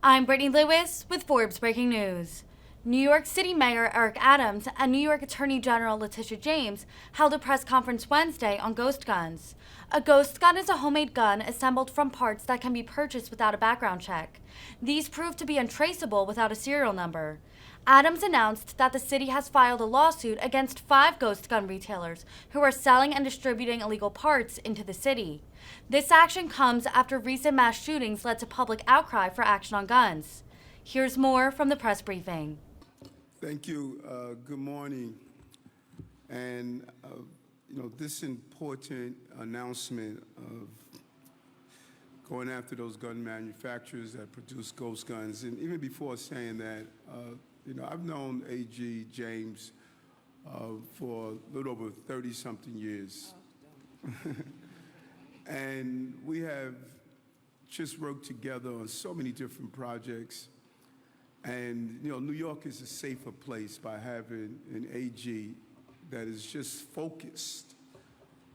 I'm Brittany Lewis with Forbes Breaking News. New York City Mayor Eric Adams and New York Attorney General Letitia James held a press conference Wednesday on ghost guns. A ghost gun is a homemade gun assembled from parts that can be purchased without a background check. These prove to be untraceable without a serial number. Adams announced that the city has filed a lawsuit against 5 ghost gun retailers who are selling and distributing illegal parts into the city. This action comes after recent mass shootings led to public outcry for action on guns. Here's more from the press briefing. Thank you. Good morning. And, this important announcement of going after those gun manufacturers that produce ghost guns, and even before saying that, I've known AG James for a little over 30-something years. And we have just worked together on so many different projects. And, New York is a safer place by having an AG that is just focused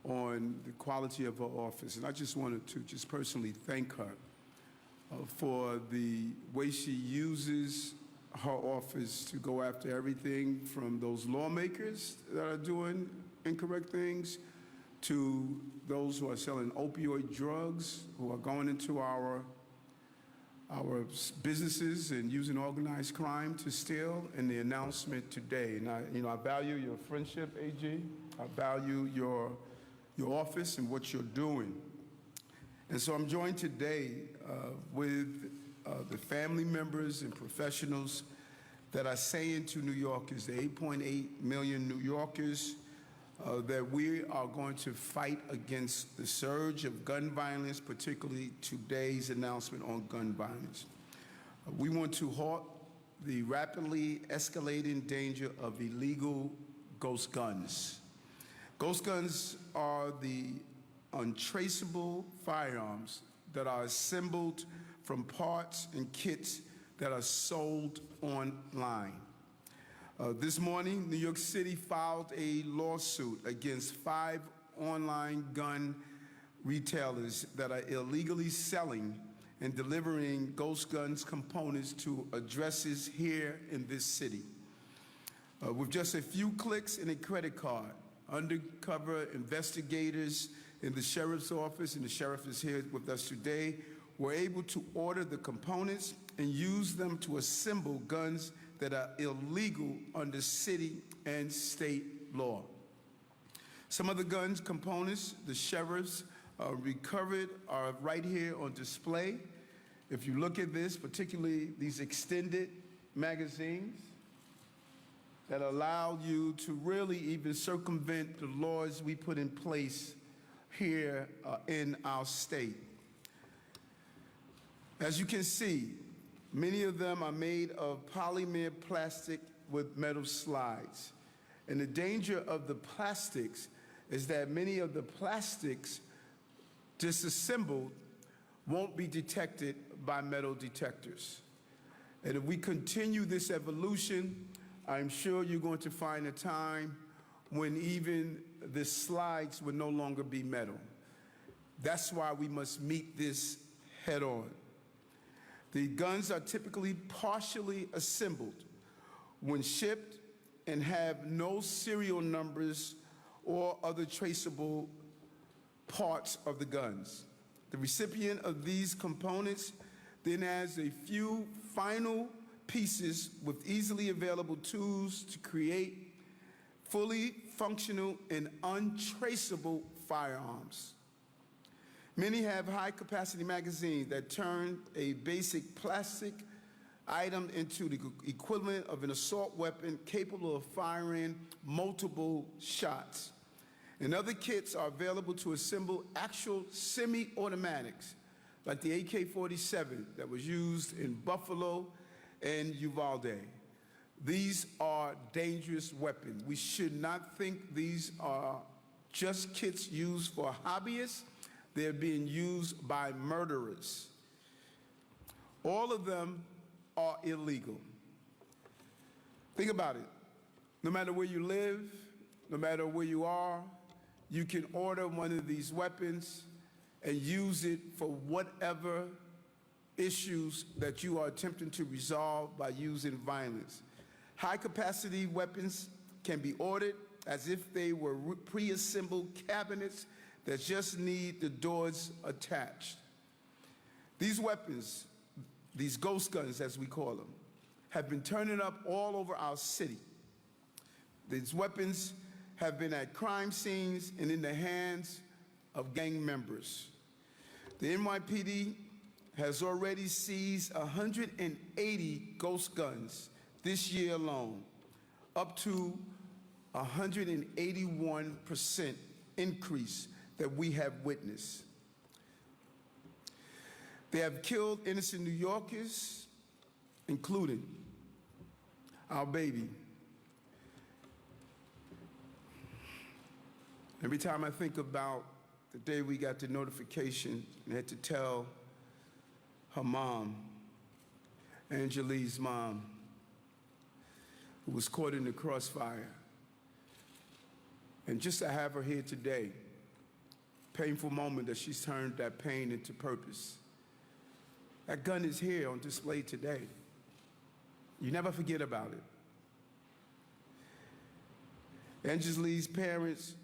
on the quality of her office. And I just wanted to just personally thank her for the way she uses her office to go after everything from those lawmakers that are doing incorrect things to those who are selling opioid drugs, who are going into our businesses and using organized crime to steal, and the announcement today. And I value your friendship, AG. I value your office and what you're doing. And so I'm joined today with the family members and professionals that are saying to New Yorkers, the 8.8 million New Yorkers, that we are going to fight against the surge of gun violence, particularly today's announcement on gun violence. We want to halt the rapidly escalating danger of illegal ghost guns. Ghost guns are the untraceable firearms that are assembled from parts and kits that are sold online. This morning, New York City filed a lawsuit against 5 online gun retailers that are illegally selling and delivering ghost guns components to addresses here in this city. With just a few clicks and a credit card, undercover investigators in the sheriff's office, and the sheriff is here with us today, were able to order the components and use them to assemble guns that are illegal under city and state law. Some of the guns components the sheriffs recovered are right here on display. If you look at this, particularly these extended magazines that allow you to really even circumvent the laws we put in place here in our state. As you can see, many of them are made of polymer plastic with metal slides. And the danger of the plastics is that many of the plastics disassembled won't be detected by metal detectors. And if we continue this evolution, I'm sure you're going to find a time when even the slides will no longer be metal. That's why we must meet this head on. The guns are typically partially assembled when shipped and have no serial numbers or other traceable parts of the guns. The recipient of these components then has a few final pieces with easily available tools to create fully functional and untraceable firearms. Many have high-capacity magazines that turn a basic plastic item into the equivalent of an assault weapon capable of firing multiple shots. And other kits are available to assemble actual semi-automatics, like the AK-47 that was used in Buffalo and Uvalde. These are dangerous weapons. We should not think these are just kits used for hobbyists. They're being used by murderers. All of them are illegal. Think about it. No matter where you live, no matter where you are, you can order one of these weapons and use it for whatever issues that you are attempting to resolve by using violence. High-capacity weapons can be ordered as if they were pre-assembled cabinets that just need the doors attached. These weapons, these ghost guns as we call them, have been turning up all over our city. These weapons have been at crime scenes and in the hands of gang members. The NYPD has already seized 180 ghost guns this year alone, up to 181% increase that we have witnessed. They have killed innocent New Yorkers, including our baby. Every time I think about the day we got the notification and had to tell her mom, Angelique's mom, who was caught in the crossfire, and just to have her here today, painful moment that she's turned that pain into purpose. That gun is here on display today. You never forget about it. Angelique's parents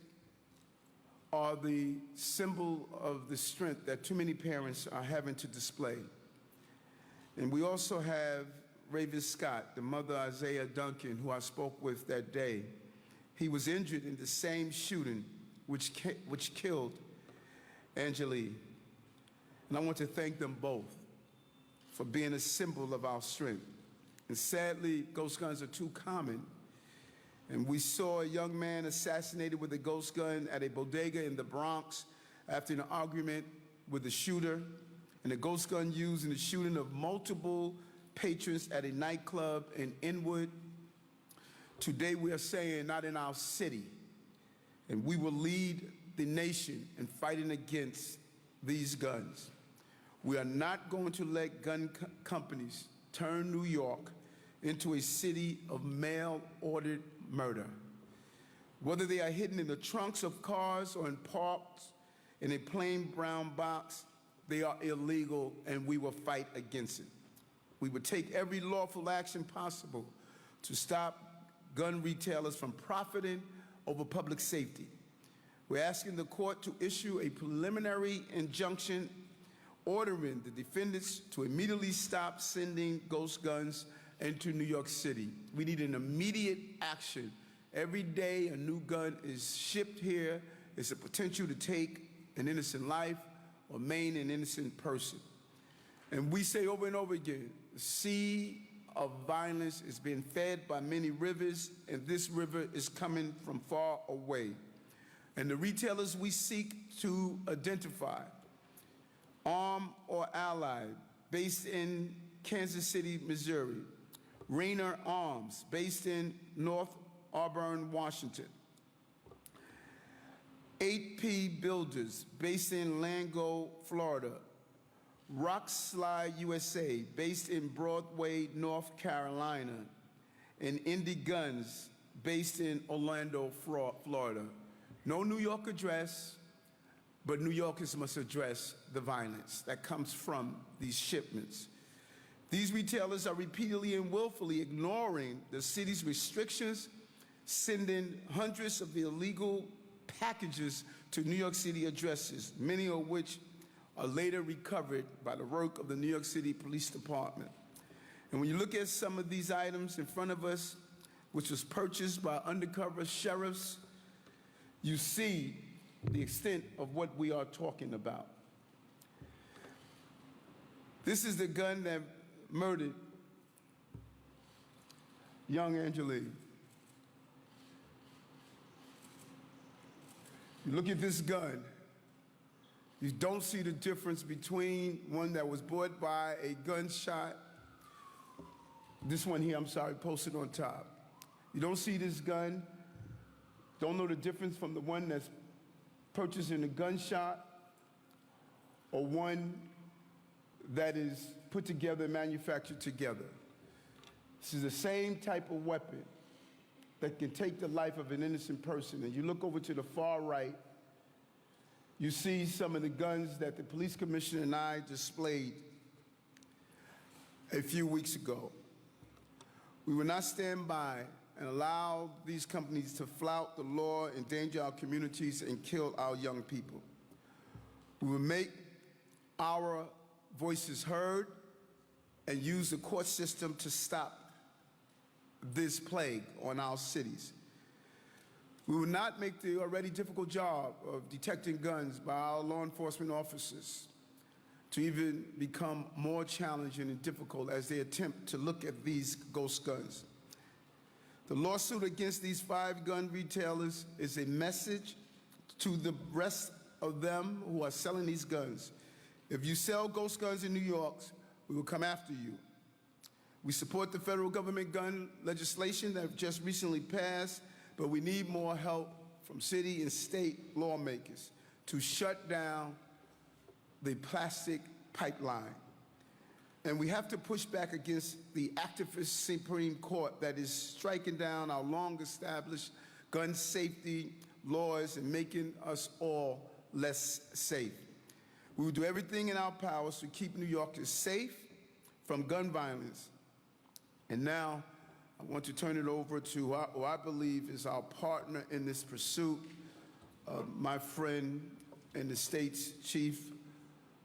are the symbol of the strength that too many parents are having to display. And we also have Raven Scott, the mother Isaiah Duncan, who I spoke with that day. He was injured in the same shooting which killed Angelique. And I want to thank them both for being a symbol of our strength. And sadly, ghost guns are too common. And we saw a young man assassinated with a ghost gun at a bodega in the Bronx after an argument with the shooter, and a ghost gun used in the shooting of multiple patrons at a nightclub in Inwood. Today we are saying, not in our city, and we will lead the nation in fighting against these guns. We are not going to let gun companies turn New York into a city of mail-ordered murder. Whether they are hidden in the trunks of cars or in parks in a plain brown box, they are illegal, and we will fight against it. We will take every lawful action possible to stop gun retailers from profiting over public safety. We're asking the court to issue a preliminary injunction ordering the defendants to immediately stop sending ghost guns into New York City. We need an immediate action. Every day a new gun is shipped here is a potential to take an innocent life or maim an innocent person. And we say over and over again, the sea of violence is being fed by many rivers, and this river is coming from far away. And the retailers we seek to identify, armed or allied, based in Kansas City, Missouri, Rainer Arms, based in North Auburn, Washington, 8P Builders, based in Lango, Florida, Rock Slide USA, based in Broadway, North Carolina, and Indie Guns, based in Orlando, Florida. No New York address, but New Yorkers must address the violence that comes from these shipments. These retailers are repeatedly and willfully ignoring the city's restrictions, sending hundreds of illegal packages to New York City addresses, many of which are later recovered by the work of the New York City Police Department. And when you look at some of these items in front of us, which was purchased by undercover sheriffs, you see the extent of what we are talking about. This is the gun that murdered young Angelique. You look at this gun, you don't see the difference between one that was bought by a gunshot, this one here, I'm sorry, posted on top. You don't see this gun, don't know the difference from the one that's purchased in a gunshot or one that is put together and manufactured together. This is the same type of weapon that can take the life of an innocent person. And you look over to the far right, you see some of the guns that the police commissioner and I displayed a few weeks ago. We will not stand by and allow these companies to flout the law, endanger our communities, and kill our young people. We will make our voices heard and use the court system to stop this plague on our cities. We will not make the already difficult job of detecting guns by our law enforcement officers to even become more challenging and difficult as they attempt to look at these ghost guns. The lawsuit against these 5 gun retailers is a message to the rest of them who are selling these guns. If you sell ghost guns in New York, we will come after you. We support the federal government gun legislation that just recently passed, but we need more help from city and state lawmakers to shut down the plastic pipeline. And we have to push back against the activist Supreme Court that is striking down our long-established gun safety laws and making us all less safe. We will do everything in our powers to keep New Yorkers safe from gun violence. And now, I want to turn it over to who I believe is our partner in this pursuit, my friend and the state's chief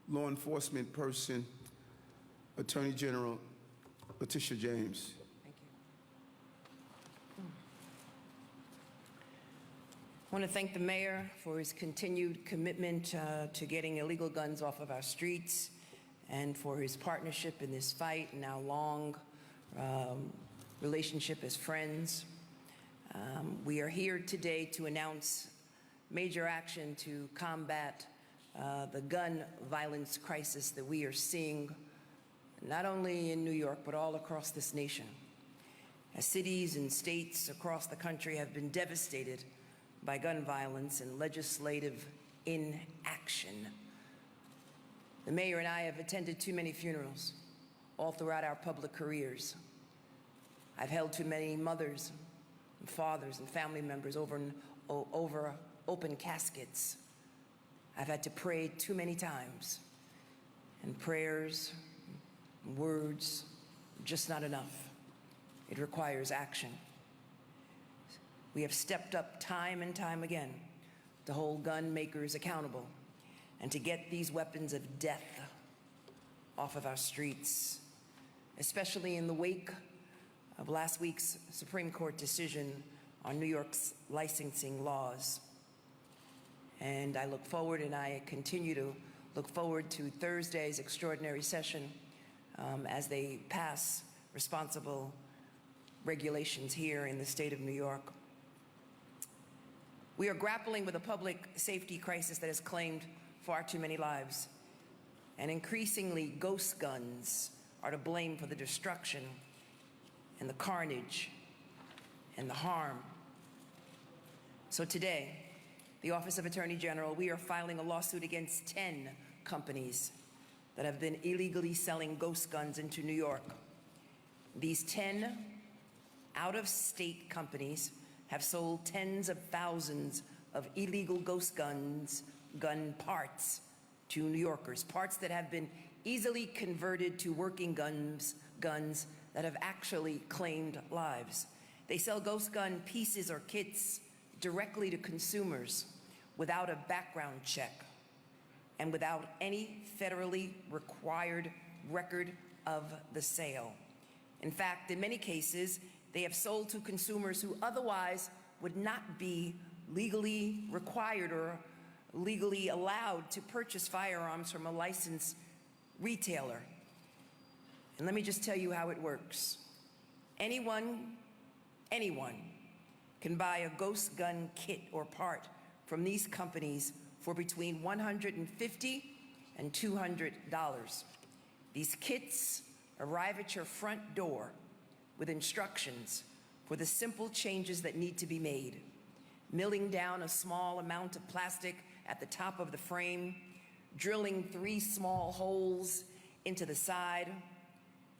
law enforcement person, Attorney General Tish James. Thank you. I want to thank the mayor for his continued commitment to getting illegal guns off of our streets and for his partnership in this fight and our long relationship as friends. We are here today to announce major action to combat the gun violence crisis that we are seeing not only in New York, but all across this nation. As cities and states across the country have been devastated by gun violence and legislative inaction. The mayor and I have attended too many funerals all throughout our public careers. I've held too many mothers and fathers and family members over open caskets. I've had to pray too many times, and prayers, words, just not enough. It requires action. We have stepped up time and time again to hold gun makers accountable and to get these weapons of death off of our streets, especially in the wake of last week's Supreme Court decision on New York's licensing laws. And I look forward, and I continue to look forward to Thursday's extraordinary session as they pass responsible regulations here in the state of New York. We are grappling with a public safety crisis that has claimed far too many lives. And increasingly, ghost guns are to blame for the destruction and the carnage and the harm. So today, the Office of Attorney General, we are filing a lawsuit against 10 companies that have been illegally selling ghost guns into New York. These 10 out-of-state companies have sold tens of thousands of illegal ghost guns, gun parts to New Yorkers, parts that have been easily converted to working guns that have actually claimed lives. They sell ghost gun pieces or kits directly to consumers without a background check and without any federally required record of the sale. In fact, in many cases, they have sold to consumers who otherwise would not be legally required or legally allowed to purchase firearms from a licensed retailer. And let me just tell you how it works. Anyone can buy a ghost gun kit or part from these companies for between $150 and $200. These kits arrive at your front door with instructions for the simple changes that need to be made. Milling down a small amount of plastic at the top of the frame, drilling 3 small holes into the side.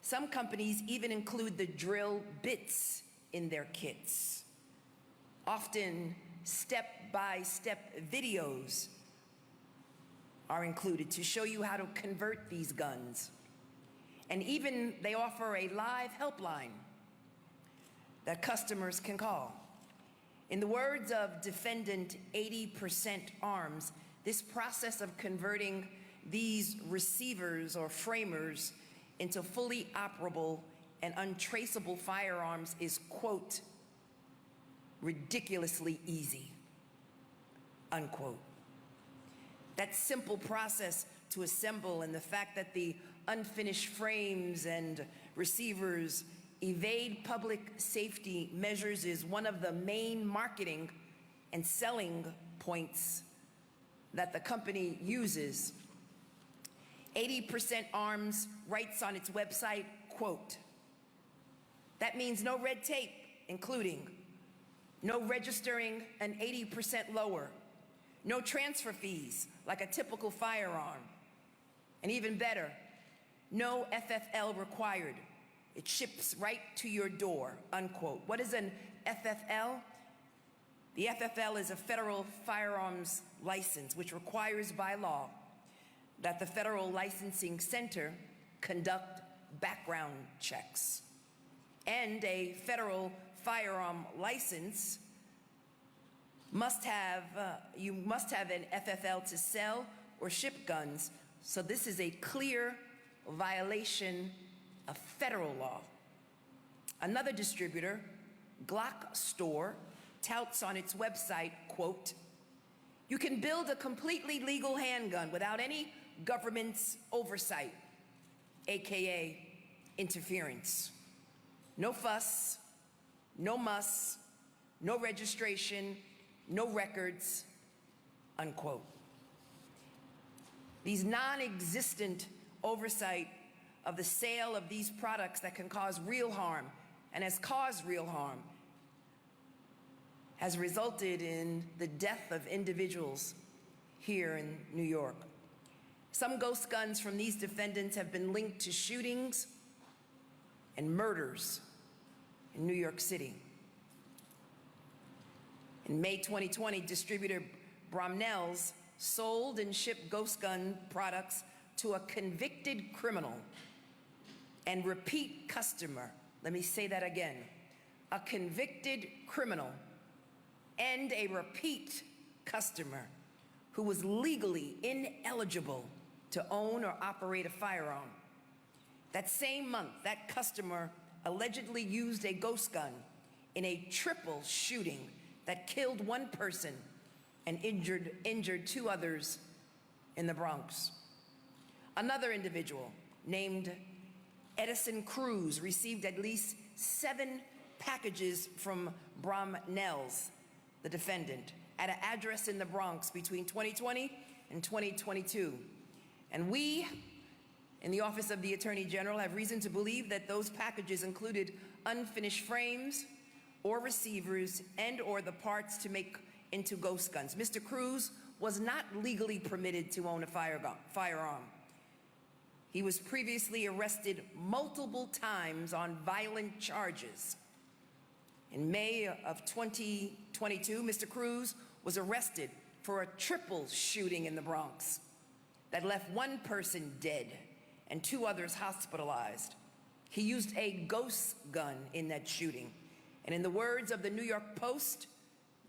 Some companies even include the drill bits in their kits. Often, step-by-step videos are included to show you how to convert these guns. And even they offer a live helpline that customers can call. In the words of defendant 80% Arms, this process of converting these receivers or framers into fully operable and untraceable firearms is, quote, ridiculously easy, unquote. That simple process to assemble and the fact that the unfinished frames and receivers evade public safety measures is one of the main marketing and selling points that the company uses. 80% Arms writes on its website, quote, that means no red tape, including no registering an 80% lower, no transfer fees like a typical firearm, and even better, no FFL required. It ships right to your door, unquote. What is an FFL? The FFL is a federal firearms license, which requires by law that the Federal Licensing Center conduct background checks. And a federal firearm license must have, you must have an FFL to sell or ship guns. So this is a clear violation of federal law. Another distributor, Glock Store, touts on its website, quote, you can build a completely legal handgun without any government's oversight, AKA interference. No fuss, no muss, no registration, no records, unquote. These non-existent oversight of the sale of these products that can cause real harm and has caused real harm has resulted in the death of individuals here in New York. Some ghost guns from these defendants have been linked to shootings and murders in New York City. In May 2020, distributor Bromnell's sold and shipped ghost gun products to a convicted criminal and repeat customer. Let me say that again. A convicted criminal and a repeat customer who was legally ineligible to own or operate a firearm. That same month, that customer allegedly used a ghost gun in a triple shooting that killed one person and injured two others in the Bronx. Another individual named Edison Cruz received at least 7 packages from Bromnell's, the defendant, at an address in the Bronx between 2020 and 2022. And we, in the Office of the Attorney General, have reason to believe that those packages included unfinished frames or receivers and or the parts to make into ghost guns. Mr. Cruz was not legally permitted to own a firearm. He was previously arrested multiple times on violent charges. In May of 2022, Mr. Cruz was arrested for a triple shooting in the Bronx that left one person dead and 2 others hospitalized. He used a ghost gun in that shooting. And in the words of the New York Post,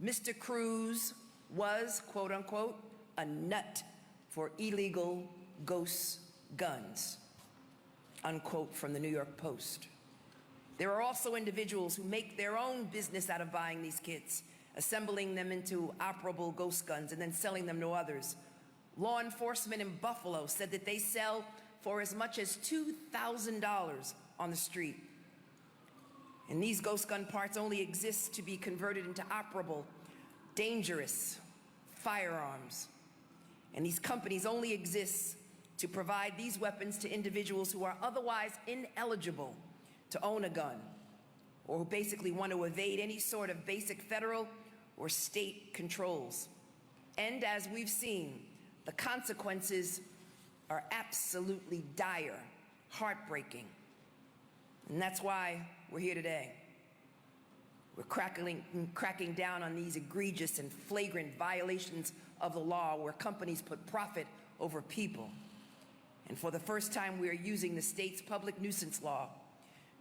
Mr. Cruz was, quote unquote, a nut for illegal ghost guns, unquote, from the New York Post. There are also individuals who make their own business out of buying these kits, assembling them into operable ghost guns and then selling them to others. Law enforcement in Buffalo said that they sell for as much as $2,000 on the street. And these ghost gun parts only exist to be converted into operable, dangerous firearms. And these companies only exist to provide these weapons to individuals who are otherwise ineligible to own a gun, or who basically want to evade any sort of basic federal or state controls. And as we've seen, the consequences are absolutely dire, heartbreaking. And that's why we're here today. We're cracking down on these egregious and flagrant violations of the law where companies put profit over people. And for the first time, we are using the state's public nuisance law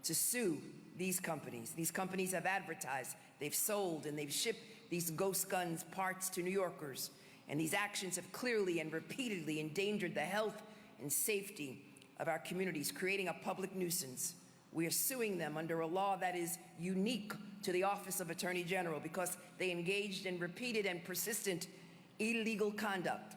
to sue these companies. These companies have advertised, they've sold, and they've shipped these ghost guns parts to New Yorkers. And these actions have clearly and repeatedly endangered the health and safety of our communities, creating a public nuisance. We are suing them under a law that is unique to the Office of Attorney General because they engaged in repeated and persistent illegal conduct,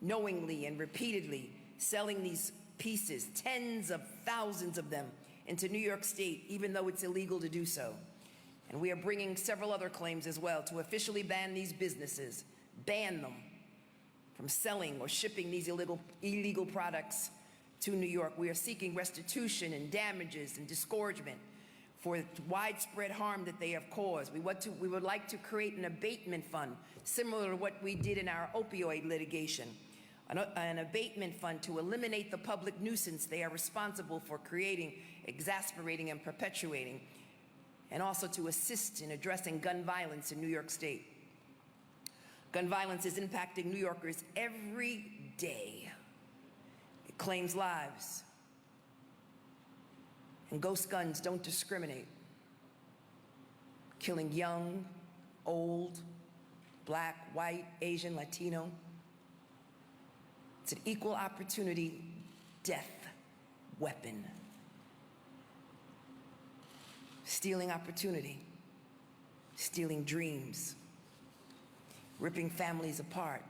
knowingly and repeatedly selling these pieces, tens of thousands of them, into New York State, even though it's illegal to do so. And we are bringing several other claims as well to officially ban these businesses, ban them from selling or shipping these illegal products to New York. We are seeking restitution and damages and disgorgement for widespread harm that they have caused. We would like to create an abatement fund, similar to what we did in our opioid litigation, an abatement fund to eliminate the public nuisance they are responsible for creating, exasperating, and perpetuating, and also to assist in addressing gun violence in New York State. Gun violence is impacting New Yorkers every day. It claims lives. And ghost guns don't discriminate, killing young, old, black, white, Asian, Latino. It's an equal opportunity death weapon. Stealing opportunity, stealing dreams, ripping families apart,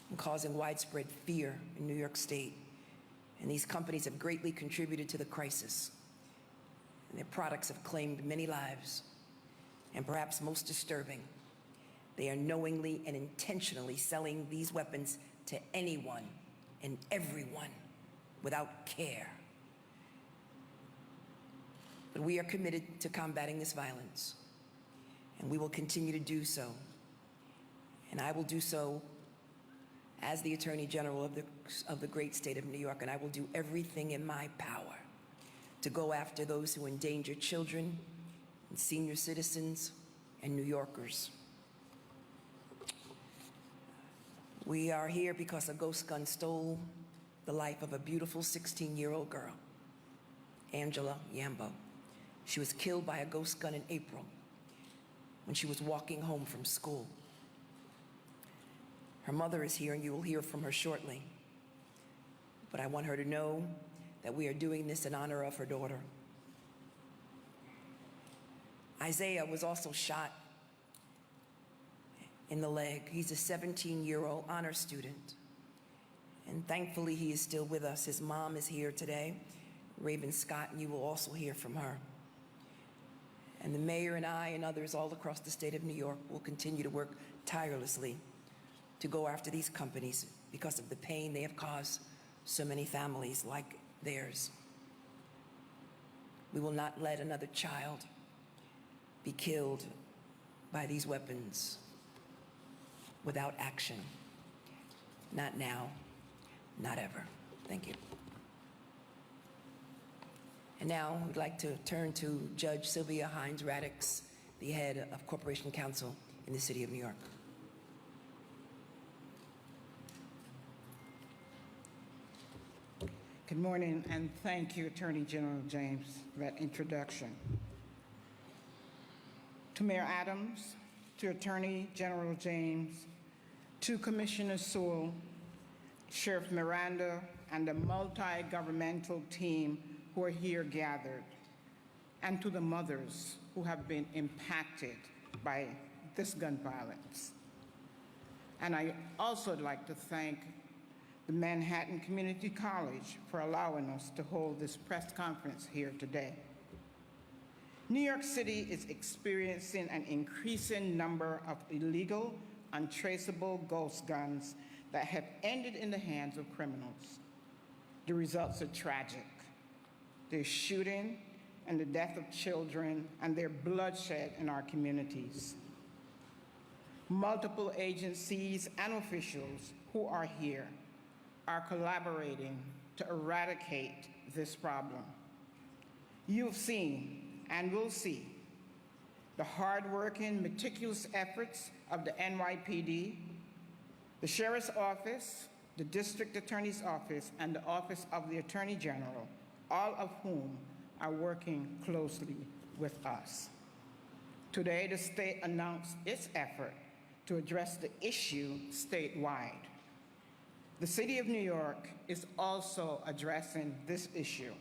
and causing widespread fear in New York State. And these companies have greatly contributed to the crisis. And their products have claimed many lives. And perhaps most disturbing, they are knowingly and intentionally selling these weapons to anyone and everyone without care. But we are committed to combating this violence, and we will continue to do so. And I will do so as the Attorney General of the great state of New York, and I will do everything in my power to go after those who endanger children and senior citizens and New Yorkers. We are here because a ghost gun stole the life of a beautiful 16-year-old girl, Angela Yambo. She was killed by a ghost gun in April when she was walking home from school. Her mother is here, and you will hear from her shortly. But I want her to know that we are doing this in honor of her daughter. Isaiah was also shot in the leg. He's a 17-year-old honor student. And thankfully, he is still with us. His mom is here today, Raven Scott, and you will also hear from her. And the mayor and I and others all across the state of New York will continue to work tirelessly to go after these companies because of the pain they have caused so many families like theirs. We will not let another child be killed by these weapons without action. Not now, not ever. Thank you. And now we'd like to turn to Judge Sylvia Hines Radix, the head of Corporation Counsel in the City of New York. Good morning, and thank you, Attorney General James, for that introduction. To Mayor Adams, to Attorney General James, to Commissioner Sewell, Sheriff Miranda, and the multi-governmental team who are here gathered, and to the mothers who have been impacted by this gun violence. And I also would like to thank the Manhattan Community College for allowing us to hold this press conference here today. New York City is experiencing an increasing number of illegal, untraceable ghost guns that have ended in the hands of criminals. The results are tragic. There's shooting and the death of children, and there's bloodshed in our communities. Multiple agencies and officials who are here are collaborating to eradicate this problem. You've seen and will see the hardworking, meticulous efforts of the NYPD, the Sheriff's Office, the District Attorney's Office, and the Office of the Attorney General, all of whom are working closely with us. Today, the state announced its effort to address the issue statewide. The City of New York is also addressing this issue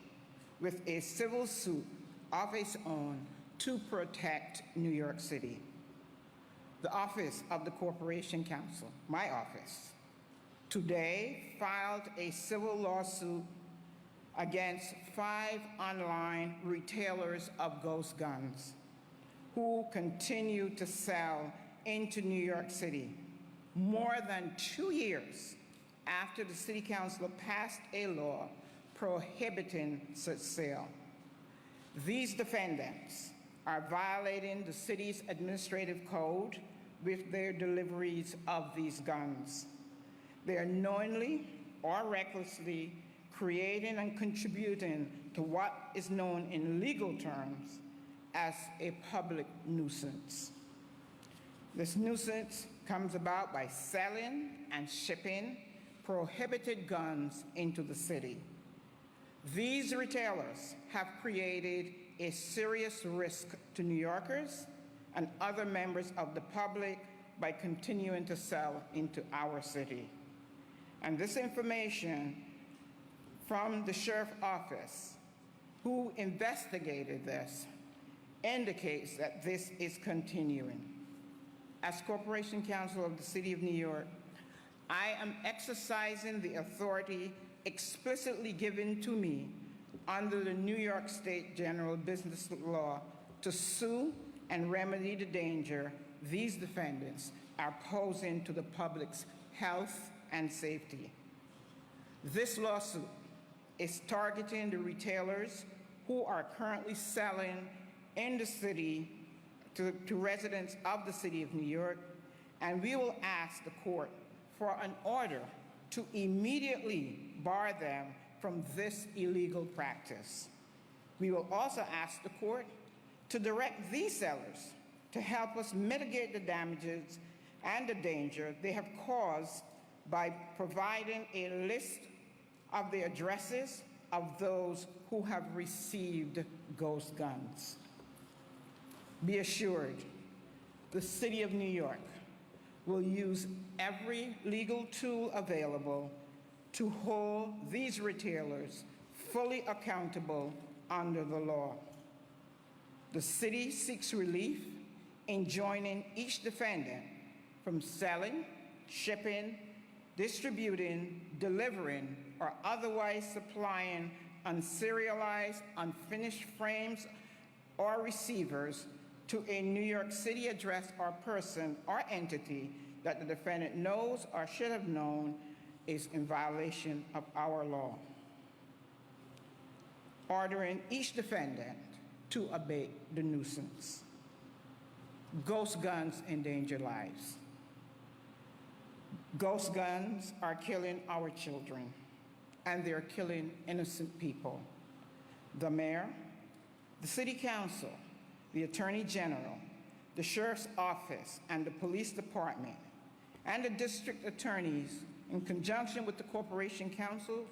with a civil suit of its own to protect New York City. The Office of the Corporation Counsel, my office, today filed a civil lawsuit against 5 online retailers of ghost guns who continue to sell into New York City more than 2 years after the City Council passed a law prohibiting such sale. These defendants are violating the city's administrative code with their deliveries of these guns. They are knowingly or recklessly creating and contributing to what is known in legal terms as a public nuisance. This nuisance comes about by selling and shipping prohibited guns into the city. These retailers have created a serious risk to New Yorkers and other members of the public by continuing to sell into our city. And this information from the Sheriff's Office, who investigated this, indicates that this is continuing. As Corporation Counsel of the City of New York, I am exercising the authority explicitly given to me under the New York State General Business Law to sue and remedy the danger these defendants are posing to the public's health and safety. This lawsuit is targeting the retailers who are currently selling in the city to residents of the City of New York, and we will ask the court for an order to immediately bar them from this illegal practice. We will also ask the court to direct these sellers to help us mitigate the damages and the danger they have caused by providing a list of the addresses of those who have received ghost guns. Be assured, the City of New York will use every legal tool available to hold these retailers fully accountable under the law. The city seeks relief in joining each defendant from selling, shipping, distributing, delivering, or otherwise supplying unserialized, unfinished frames or receivers to a New York City address or person or entity that the defendant knows or should have known is in violation of our law. Ordering each defendant to abate the nuisance. Ghost guns endanger lives. Ghost guns are killing our children, and they're killing innocent people. The mayor, the city council, the attorney general, the sheriff's office, and the police department, and the district attorneys, in conjunction with the corporation council,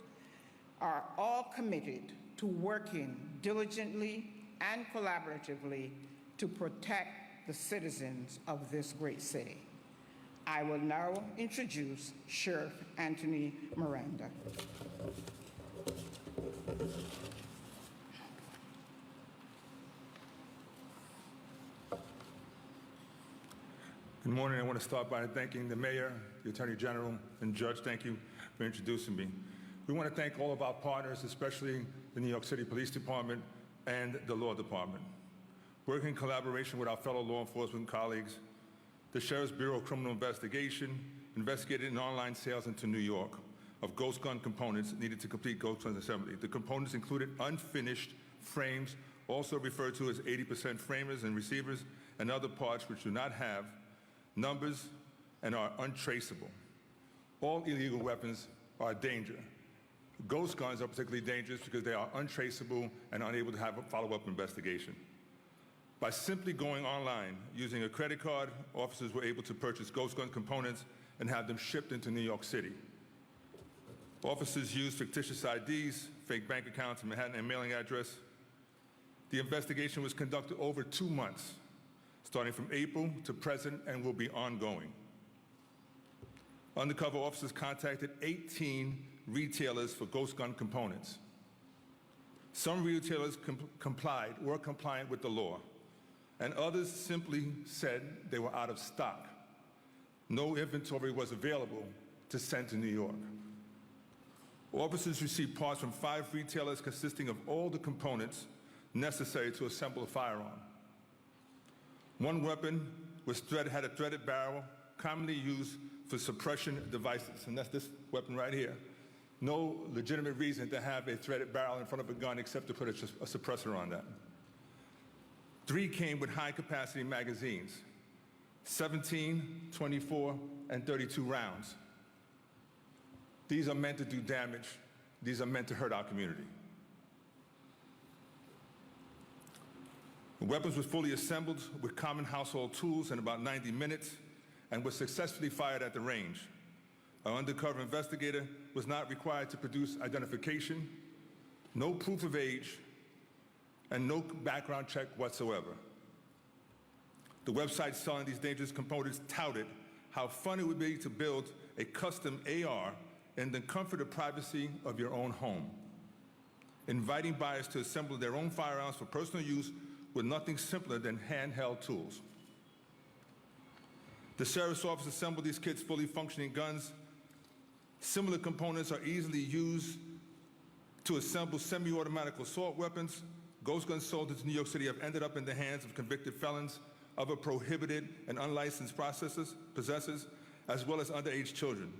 are all committed to working diligently and collaboratively to protect the citizens of this great city. I will now introduce Sheriff Anthony Miranda. Good morning. I want to start by thanking the mayor, the attorney general, and judge. Thank you for introducing me. We want to thank all of our partners, especially the New York City Police Department and the law department. Working in collaboration with our fellow law enforcement colleagues, the Sheriff's Bureau of Criminal Investigation investigated an online sales into New York of ghost gun components needed to complete ghost gun assembly. The components included unfinished frames, also referred to as 80% framers and receivers, and other parts which do not have numbers and are untraceable. All illegal weapons are a danger. Ghost guns are particularly dangerous because they are untraceable and unable to have a follow-up investigation. By simply going online, using a credit card, officers were able to purchase ghost gun components and have them shipped into New York City. Officers used fictitious IDs, fake bank accounts, a Manhattan and mailing address. The investigation was conducted over 2 months, starting from April to present, and will be ongoing. Undercover officers contacted 18 retailers for ghost gun components. Some retailers were compliant with the law, and others simply said they were out of stock. No inventory was available to send to New York. Officers received parts from 5 retailers consisting of all the components necessary to assemble a firearm. One weapon had a threaded barrel, commonly used for suppression devices, and that's this weapon right here. No legitimate reason to have a threaded barrel in front of a gun except to put a suppressor on that. 3 came with high-capacity magazines, 17, 24, and 32 rounds. These are meant to do damage. These are meant to hurt our community. The weapons were fully assembled with common household tools in about 90 minutes and were successfully fired at the range. Our undercover investigator was not required to produce identification, no proof of age, and no background check whatsoever. The website selling these dangerous components touted how fun it would be to build a custom AR in the comfort and privacy of your own home, inviting buyers to assemble their own firearms for personal use with nothing simpler than handheld tools. The sheriff's office assembled these kits fully functioning guns. Similar components are easily used to assemble semi-automatic assault weapons. Ghost guns sold into New York City have ended up in the hands of convicted felons, other prohibited and unlicensed possessors, as well as underage children.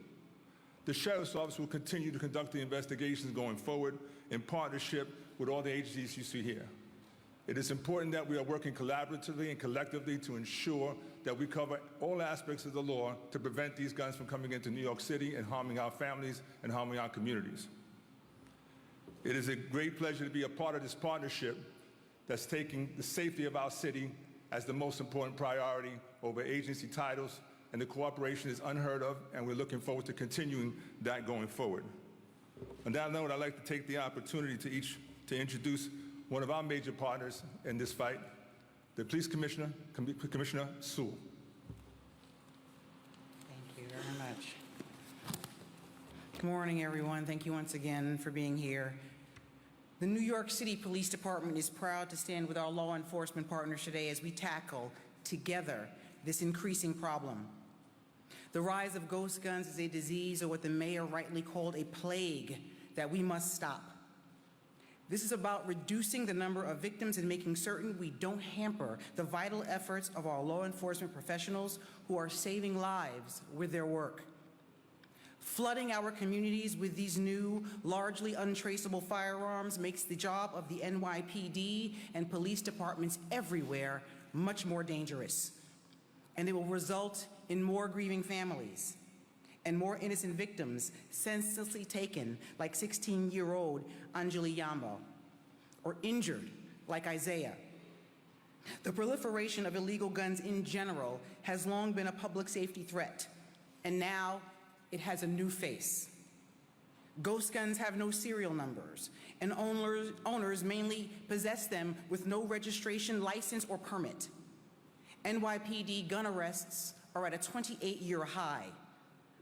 The Sheriff's Office will continue to conduct the investigations going forward in partnership with all the agencies you see here. It is important that we are working collaboratively and collectively to ensure that we cover all aspects of the law to prevent these guns from coming into New York City and harming our families and harming our communities. It is a great pleasure to be a part of this partnership that's taking the safety of our city as the most important priority over agency titles, and the cooperation is unheard of, and we're looking forward to continuing that going forward. On that note, I'd like to take the opportunity to introduce one of our major partners in this fight, the Police Commissioner, Commissioner Sewell. Thank you very much. Good morning, everyone. Thank you once again for being here. The New York City Police Department is proud to stand with our law enforcement partners today as we tackle together this increasing problem. The rise of ghost guns is a disease, or what the mayor rightly called a plague, that we must stop. This is about reducing the number of victims and making certain we don't hamper the vital efforts of our law enforcement professionals who are saving lives with their work. Flooding our communities with these new, largely untraceable firearms makes the job of the NYPD and police departments everywhere much more dangerous. And it will result in more grieving families and more innocent victims senselessly taken, like 16-year-old Giuliani, or injured, like Isaiah. The proliferation of illegal guns in general has long been a public safety threat, and now it has a new face. Ghost guns have no serial numbers, and owners mainly possess them with no registration, license, or permit. NYPD gun arrests are at a 28-year high,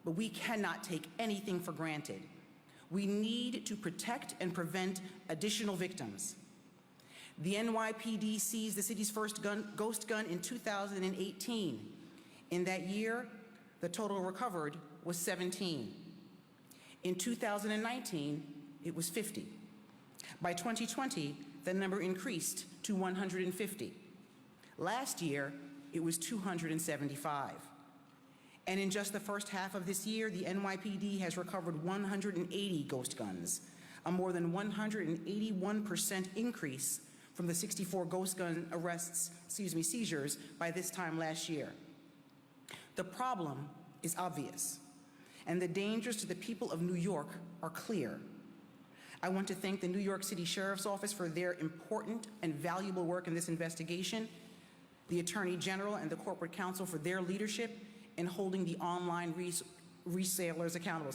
but we cannot take anything for granted. We need to protect and prevent additional victims. The NYPD seized the city's first ghost gun in 2018. In that year, the total recovered was 17. In 2019, it was 50. By 2020, the number increased to 150. Last year, it was 275. And in just the first half of this year, the NYPD has recovered 180 ghost guns, a more than 181% increase from the 64 ghost gun seizures by this time last year. The problem is obvious, and the dangers to the people of New York are clear. I want to thank the New York City Sheriff's Office for their important and valuable work in this investigation, the Attorney General and the Corporate Counsel for their leadership in holding the online retailers accountable.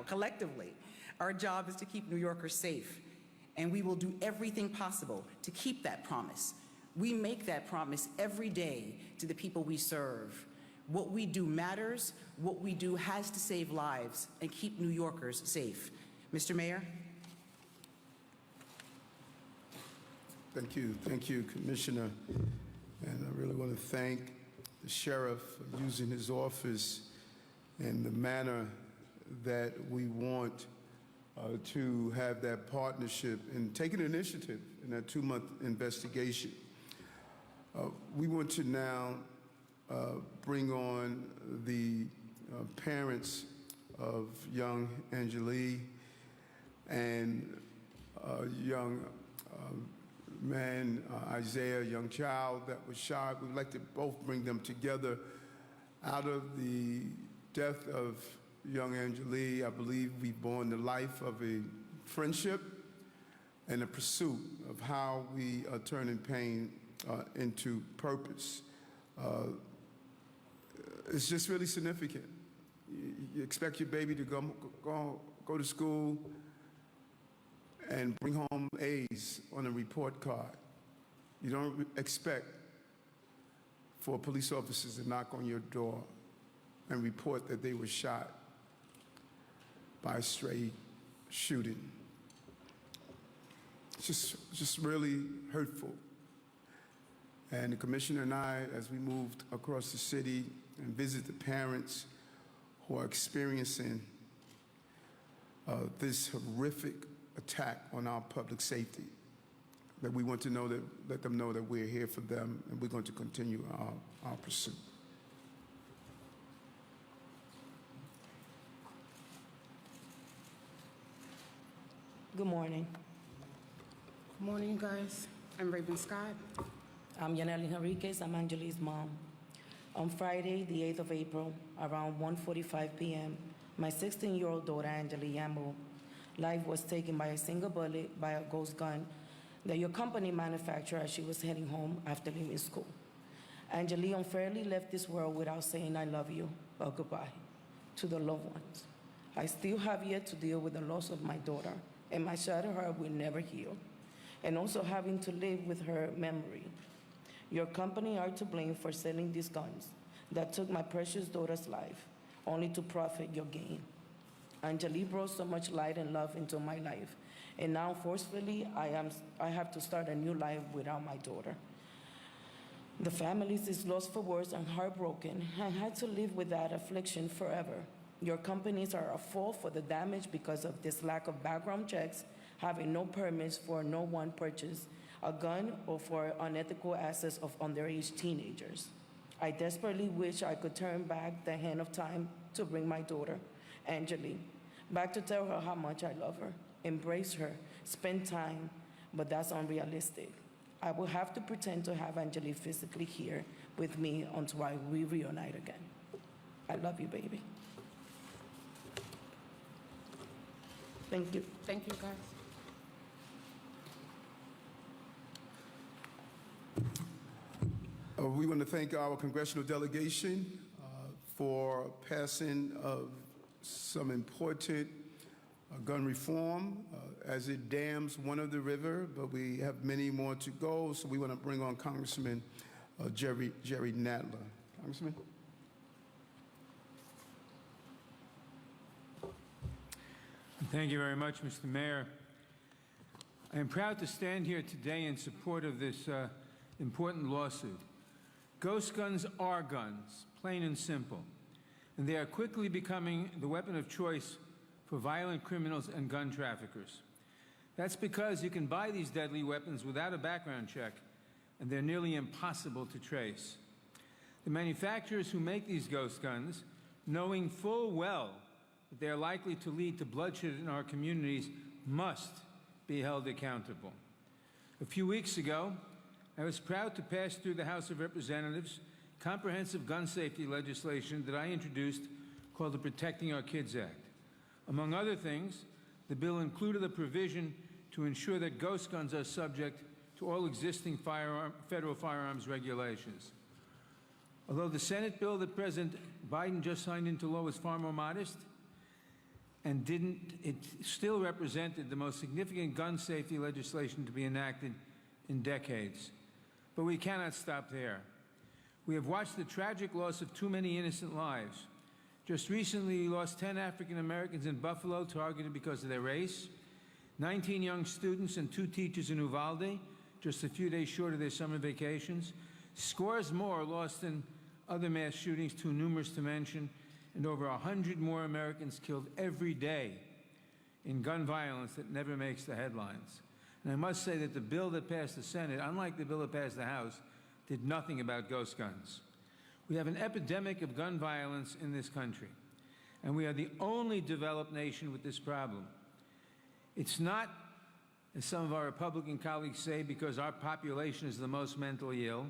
Collectively, our job is to keep New Yorkers safe, and we will do everything possible to keep that promise. We make that promise every day to the people we serve. What we do matters. What we do has to save lives and keep New Yorkers safe. Mr. Mayor? Thank you, Commissioner. And I really want to thank the sheriff for using his office in the manner that we want to have that partnership and take an initiative in that 2-month investigation. We want to now bring on the parents of young Angeli and young man, Isaiah, a young child that was shot. We'd like to both bring them together. Out of the death of young Angeli, I believe we've born the life of a friendship and a pursuit of how we are turning pain into purpose. It's just really significant. You expect your baby to go to school and bring home A's on a report card. You don't expect for police officers to knock on your door and report that they were shot by a stray shooting. It's just really hurtful. And the commissioner and I, as we moved across the city and visit the parents who are experiencing this horrific attack on our public safety, that we want to know that, let them know that we're here for them, and we're going to continue our pursuit. Good morning. Good morning, you guys. I'm Raven Scott. I'm Yaneli Henriquez. I'm Angeli's mom. On Friday, the 8th of April, around 1:45 p.m., my 16-year-old daughter, Angeli Yambo, life was taken by a single bullet by a ghost gun that your company manufactured as she was heading home after leaving school. Angeli unfairly left this world without saying I love you or goodbye to the loved ones. I still have yet to deal with the loss of my daughter, and my shattered heart will never heal, and also having to live with her memory. Your company are to blame for selling these guns that took my precious daughter's life, only to profit your gain. Angeli brought so much light and love into my life, and now forcefully I have to start a new life without my daughter. The family is lost for words and heartbroken and had to live with that affliction forever. Your companies are at fault for the damage because of this lack of background checks, having no permits for no one purchase a gun or for unethical access of underage teenagers. I desperately wish I could turn back the hand of time to bring my daughter, Angeli, back to tell her how much I love her, embrace her, spend time, but that's unrealistic. I will have to pretend to have Angeli physically here with me until we reunite again. I love you, baby. Thank you. Thank you, guys. We want to thank our congressional delegation for passing some important gun reform as it dams one of the river, but we have many more to go, so we want to bring on Congressman Jerry Nadler. Congressman? Thank you very much, Mr. Mayor. I am proud to stand here today in support of this important lawsuit. Ghost guns are guns, plain and simple, and they are quickly becoming the weapon of choice for violent criminals and gun traffickers. That's because you can buy these deadly weapons without a background check, and they're nearly impossible to trace. The manufacturers who make these ghost guns, knowing full well that they are likely to lead to bloodshed in our communities, must be held accountable. A few weeks ago, I was proud to pass through the House of Representatives comprehensive gun safety legislation that I introduced called the Protecting Our Kids Act. Among other things, the bill included a provision to ensure that ghost guns are subject to all existing federal firearms regulations. Although the Senate bill that President Biden just signed into law was far more modest, and it still represented the most significant gun safety legislation to be enacted in decades. But we cannot stop there. We have watched the tragic loss of too many innocent lives. Just recently, we lost 10 African Americans in Buffalo targeted because of their race, 19 young students and 2 teachers in Uvalde, just a few days short of their summer vacations, scores more lost in other mass shootings, too numerous to mention, and over 100 more Americans killed every day in gun violence that never makes the headlines. And I must say that the bill that passed the Senate, unlike the bill that passed the House, did nothing about ghost guns. We have an epidemic of gun violence in this country, and we are the only developed nation with this problem. It's not, as some of our Republican colleagues say, because our population is the most mentally ill.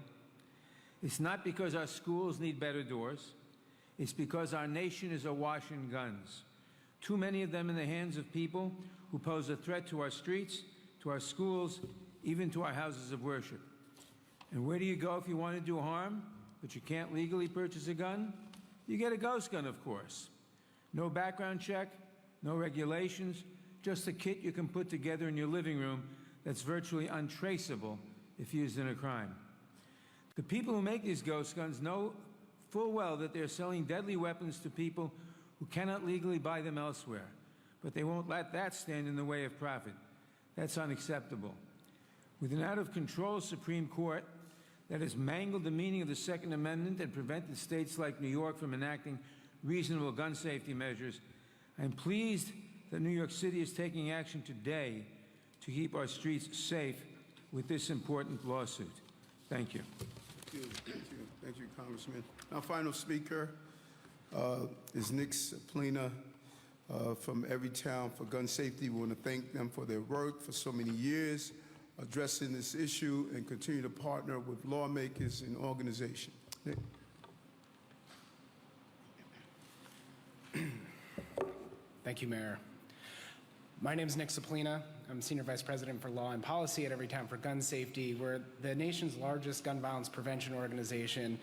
It's not because our schools need better doors. It's because our nation is awash in guns. Too many of them in the hands of people who pose a threat to our streets, to our schools, even to our houses of worship. And where do you go if you want to do harm, but you can't legally purchase a gun? You get a ghost gun, of course. No background check, no regulations, just a kit you can put together in your living room that's virtually untraceable if used in a crime. The people who make these ghost guns know full well that they're selling deadly weapons to people who cannot legally buy them elsewhere, but they won't let that stand in the way of profit. That's unacceptable. With an out-of-control Supreme Court that has mangled the meaning of the Second Amendment and prevented states like New York from enacting reasonable gun safety measures, I'm pleased that New York City is taking action today to keep our streets safe with this important lawsuit. Thank you. Thank you. Thank you. Thank you, Congressman. Our final speaker is Nick Saplina from Everytown for Gun Safety. We want to thank them for their work for so many years addressing this issue and continue to partner with lawmakers and organizations. Nick. Thank you, Mayor. My name is Nick Saplina. I'm Senior Vice President for Law and Policy at Everytown for Gun Safety. We're the nation's largest gun violence prevention organization.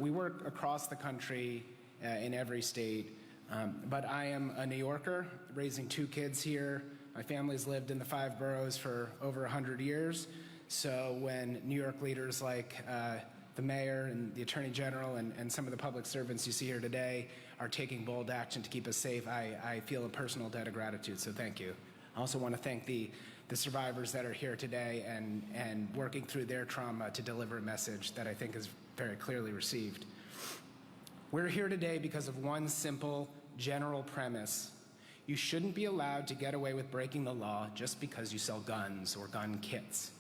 We work across the country in every state, but I am a New Yorker, raising 2 kids here. My family's lived in the 5 boroughs for over 100 years, so when New York leaders like the mayor and the attorney general and some of the public servants you see here today are taking bold action to keep us safe, I feel a personal debt of gratitude, so thank you. I also want to thank the survivors that are here today and working through their trauma to deliver a message that I think is very clearly received. We're here today because of one simple, general premise. You shouldn't be allowed to get away with breaking the law just because you sell guns or gun kits.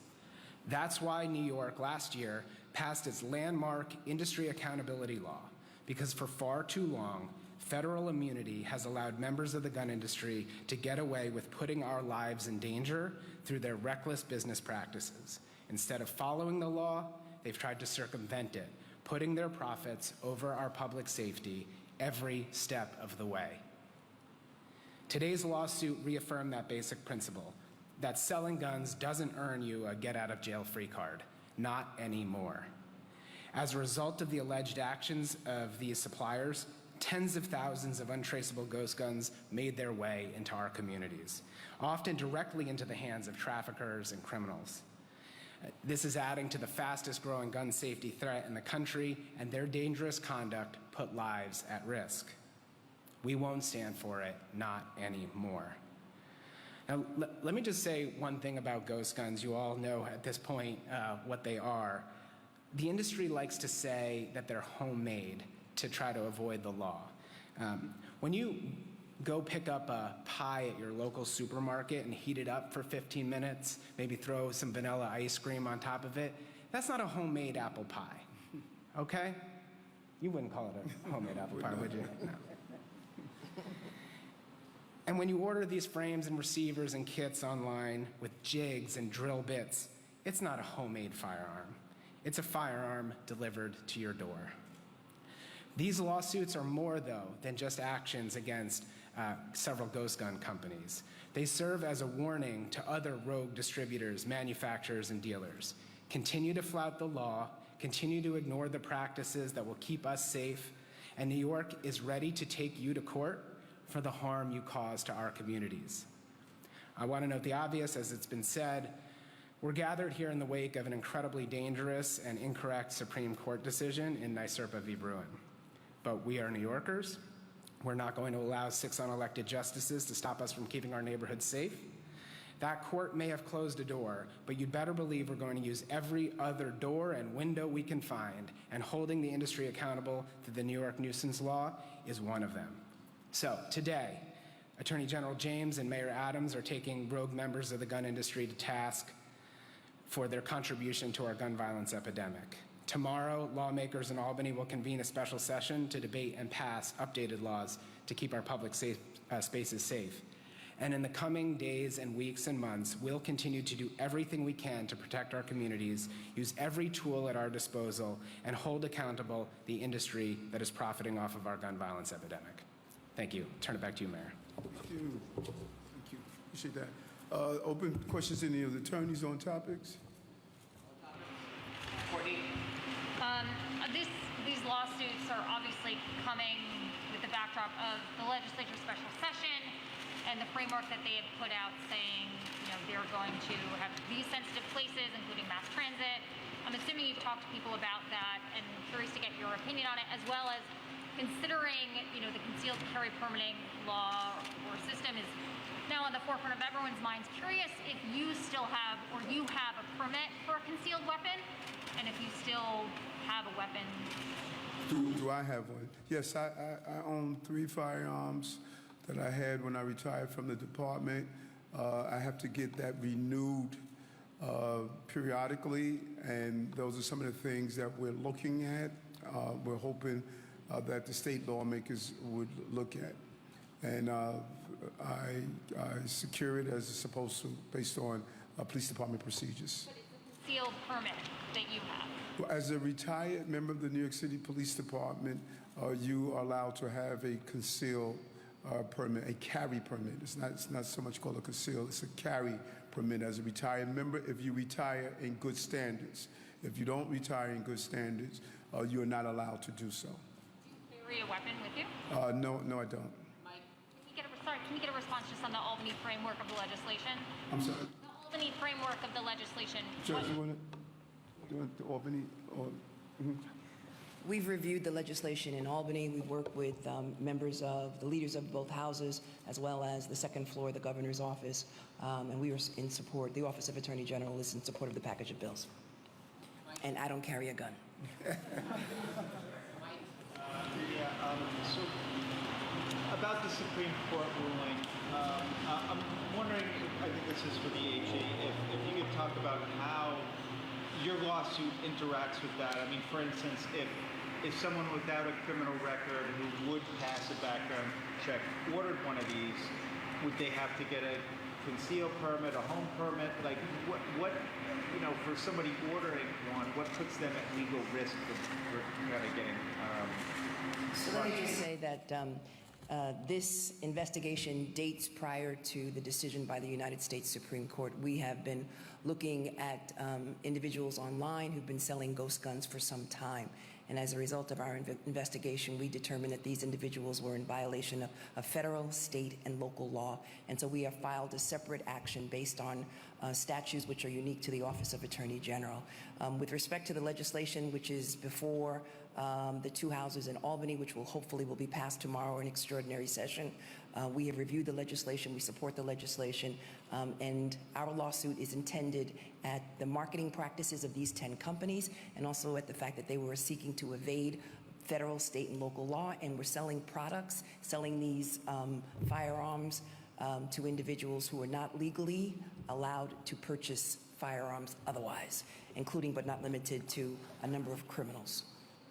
That's why New York last year passed its landmark industry accountability law, because for far too long, federal immunity has allowed members of the gun industry to get away with putting our lives in danger through their reckless business practices. Instead of following the law, they've tried to circumvent it, putting their profits over our public safety every step of the way. Today's lawsuit reaffirmed that basic principle, that selling guns doesn't earn you a get-out-of-jail-free card. Not anymore. As a result of the alleged actions of these suppliers, tens of thousands of untraceable ghost guns made their way into our communities, often directly into the hands of traffickers and criminals. This is adding to the fastest growing gun safety threat in the country, and their dangerous conduct put lives at risk. We won't stand for it, not anymore. Now, let me just say one thing about ghost guns. You all know at this point what they are. The industry likes to say that they're homemade to try to avoid the law. When you go pick up a pie at your local supermarket and heat it up for 15 minutes, maybe throw some vanilla ice cream on top of it, that's not a homemade apple pie, okay? You wouldn't call it a homemade apple pie, would you? No. And when you order these frames and receivers and kits online with jigs and drill bits, it's not a homemade firearm. It's a firearm delivered to your door. These lawsuits are more, though, than just actions against several ghost gun companies. They serve as a warning to other rogue distributors, manufacturers, and dealers. Continue to flout the law, continue to ignore the practices that will keep us safe, and New York is ready to take you to court for the harm you cause to our communities. I want to note the obvious, as it's been said, we're gathered here in the wake of an incredibly dangerous and incorrect Supreme Court decision in NYSERPA v. Bruin. But we are New Yorkers. We're not going to allow 6 unelected justices to stop us from keeping our neighborhoods safe. That court may have closed a door, but you'd better believe we're going to use every other door and window we can find, and holding the industry accountable through the New York nuisance law is one of them. So today, Attorney General James and Mayor Adams are taking rogue members of the gun industry to task for their contribution to our gun violence epidemic. Tomorrow, lawmakers in Albany will convene a special session to debate and pass updated laws to keep our public spaces safe. And in the coming days and weeks and months, we'll continue to do everything we can to protect our communities, use every tool at our disposal, and hold accountable the industry that is profiting off of our gun violence epidemic. Thank you. Turn it back to you, Mayor. Thank you. Thank you. Appreciate that. Open questions to any of the attorneys on topics? Courtney. These lawsuits are obviously coming with the backdrop of the legislature special session and the framework that they have put out saying, they're going to have these sensitive places, including mass transit. I'm assuming you've talked to people about that and curious to get your opinion on it, as well as considering, the concealed carry permitting law or system is now on the forefront of everyone's minds. Curious if you still have, or you have a permit for a concealed weapon, and if you still have a weapon. Do I have one? Yes, I own 3 firearms that I had when I retired from the department. I have to get that renewed periodically, and those are some of the things that we're looking at. We're hoping that the state lawmakers would look at. And I secure it as it's supposed to, based on police department procedures. But it's a concealed permit that you have. Well, as a retired member of the New York City Police Department, you are allowed to have a concealed permit, a carry permit. It's not so much called a conceal, it's a carry permit as a retired member if you retire in good standards. If you don't retire in good standards, you are not allowed to do so. Do you carry a weapon with you? No, I don't. Mike, can we get a response just on the Albany framework of the legislation? I'm sorry? The Albany framework of the legislation. Judge, you want to Albany? Or, We've reviewed the legislation in Albany. We've worked with members of the leaders of both houses, as well as the second floor, the governor's office, and we are in support. The Office of Attorney General is in support of the package of bills. And I don't carry a gun. So about the Supreme Court ruling, I'm wondering, I think this is for the AG, if you could talk about how your lawsuit interacts with that. I mean, for instance, if someone without a criminal record who would pass a background check ordered one of these, would they have to get a concealed permit, a home permit? Like, what for somebody ordering one, what puts them at legal risk for kind of getting So let me just say that this investigation dates prior to the decision by the United States Supreme Court. We have been looking at individuals online who've been selling ghost guns for some time. And as a result of our investigation, we determined that these individuals were in violation of federal, state, and local law. And so we have filed a separate action based on statutes which are unique to the Office of Attorney General. With respect to the legislation, which is before the 2 houses in Albany, which will be passed tomorrow in extraordinary session, we have reviewed the legislation. We support the legislation. And our lawsuit is intended at the marketing practices of these 10 companies and also at the fact that they were seeking to evade federal, state, and local law and were selling products, selling these firearms to individuals who are not legally allowed to purchase firearms otherwise, including but not limited to a number of criminals.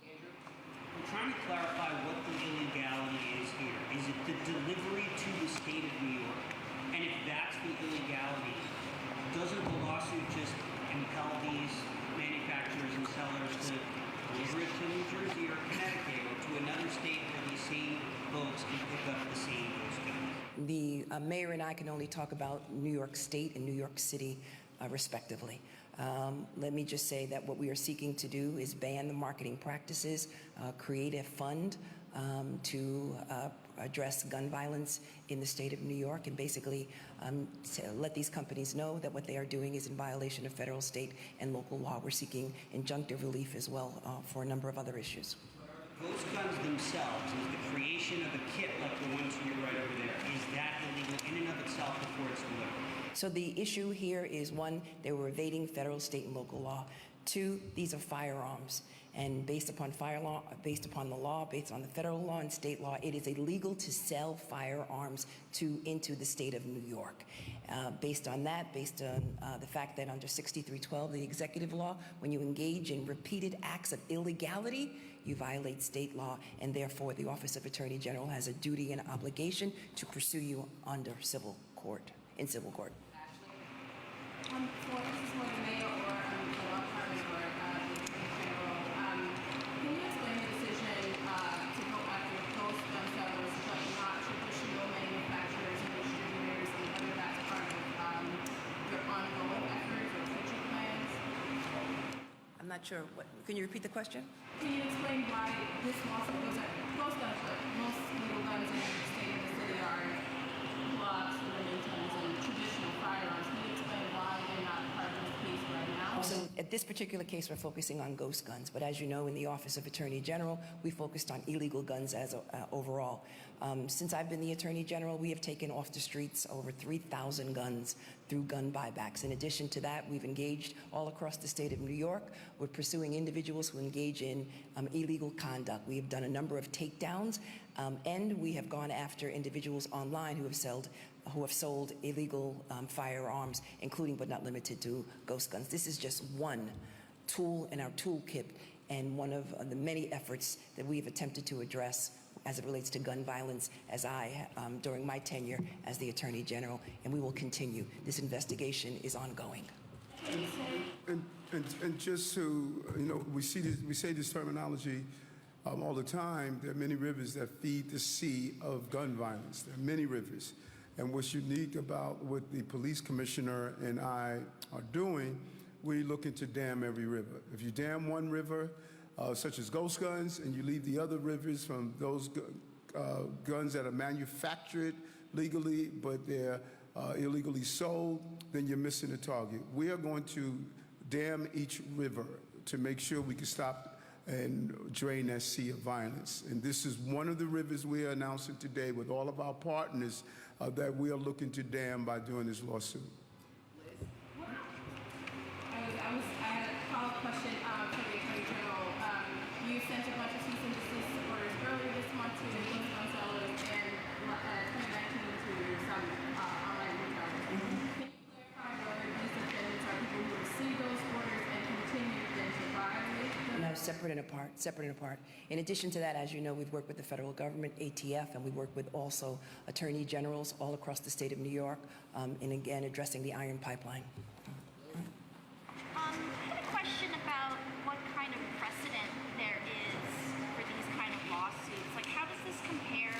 I'm trying to clarify what the illegality is here. Is it the delivery to the state of New York? And if that's the illegality, doesn't the lawsuit just compel these manufacturers and sellers to deliver it to New Jersey or Connecticut or to another state where these same folks can pick up the same goods? The mayor and I can only talk about New York State and New York City. respectively. Let me just say that what we are seeking to do is ban the marketing practices, create a fund to address gun violence in the state of New York, and basically to let these companies know that what they are doing is in violation of federal, state, and local law. We're seeking injunctive relief as well for a number of other issues. Those guns themselves, is the creation of a kit like the ones from your right over there, is that illegal in and of itself before it's delivered? So the issue here is, one, they were evading federal, state, and local law. Two, these are firearms. And based upon the law, based on the federal law and state law, it is illegal to sell firearms into the state of New York. Based on that, based on the fact that under 6312, the executive law, when you engage in repeated acts of illegality, you violate state law, and therefore the Office of Attorney General has a duty and obligation to pursue you under civil court, in civil court. So this is for the mayor or the law department or the attorney general. Can you explain the decision to go after those gun sellers but not traditional manufacturers and distributors, and whether that's part of your ongoing efforts or future plans? I'm not sure. Can you repeat the question? Can you explain why this lawsuit goes after those guns, but most legal guns in the state of the city are blocks, Remingtons, and traditional firearms? Can you explain why they're not part of this case right now? So at this particular case, we're focusing on ghost guns. But as you know, in the Office of Attorney General, we focused on illegal guns as overall. Since I've been the Attorney General, we have taken off the streets over 3,000 guns through gun buybacks. In addition to that, we've engaged all across the state of New York. We're pursuing individuals who engage in illegal conduct. We have done a number of takedowns, and we have gone after individuals online who have sold illegal firearms, including but not limited to ghost guns. This is just one tool in our toolkit and one of the many efforts that we've attempted to address as it relates to gun violence during my tenure as the Attorney General, and we will continue. This investigation is ongoing. And just to, we say this terminology all the time. There are many rivers that feed the sea of gun violence. There are many rivers. And what's unique about what the police commissioner and I are doing, we're looking to dam every river. If you dam one river, such as ghost guns, and you leave the other rivers from those guns that are manufactured legally, but they're illegally sold, then you're missing the target. We are going to dam each river to make sure we can stop and drain that sea of violence. And this is one of the rivers we are announcing today with all of our partners that we are looking to dam by doing this lawsuit. I had a follow-up question for the Attorney General. You sent a bunch of cease and desist orders earlier this month to those gun sellers and 2019 to some online retailers. Can you clarify whether these defendants are people who received those orders and continued then to violate them? No, separate and apart. In addition to that, as you know, we've worked with the federal government, ATF, and we work with also attorney generals all across the state of New York, and again, addressing the iron pipeline. I had a question about what kind of precedent there is for these kind of lawsuits. Like, how does this compare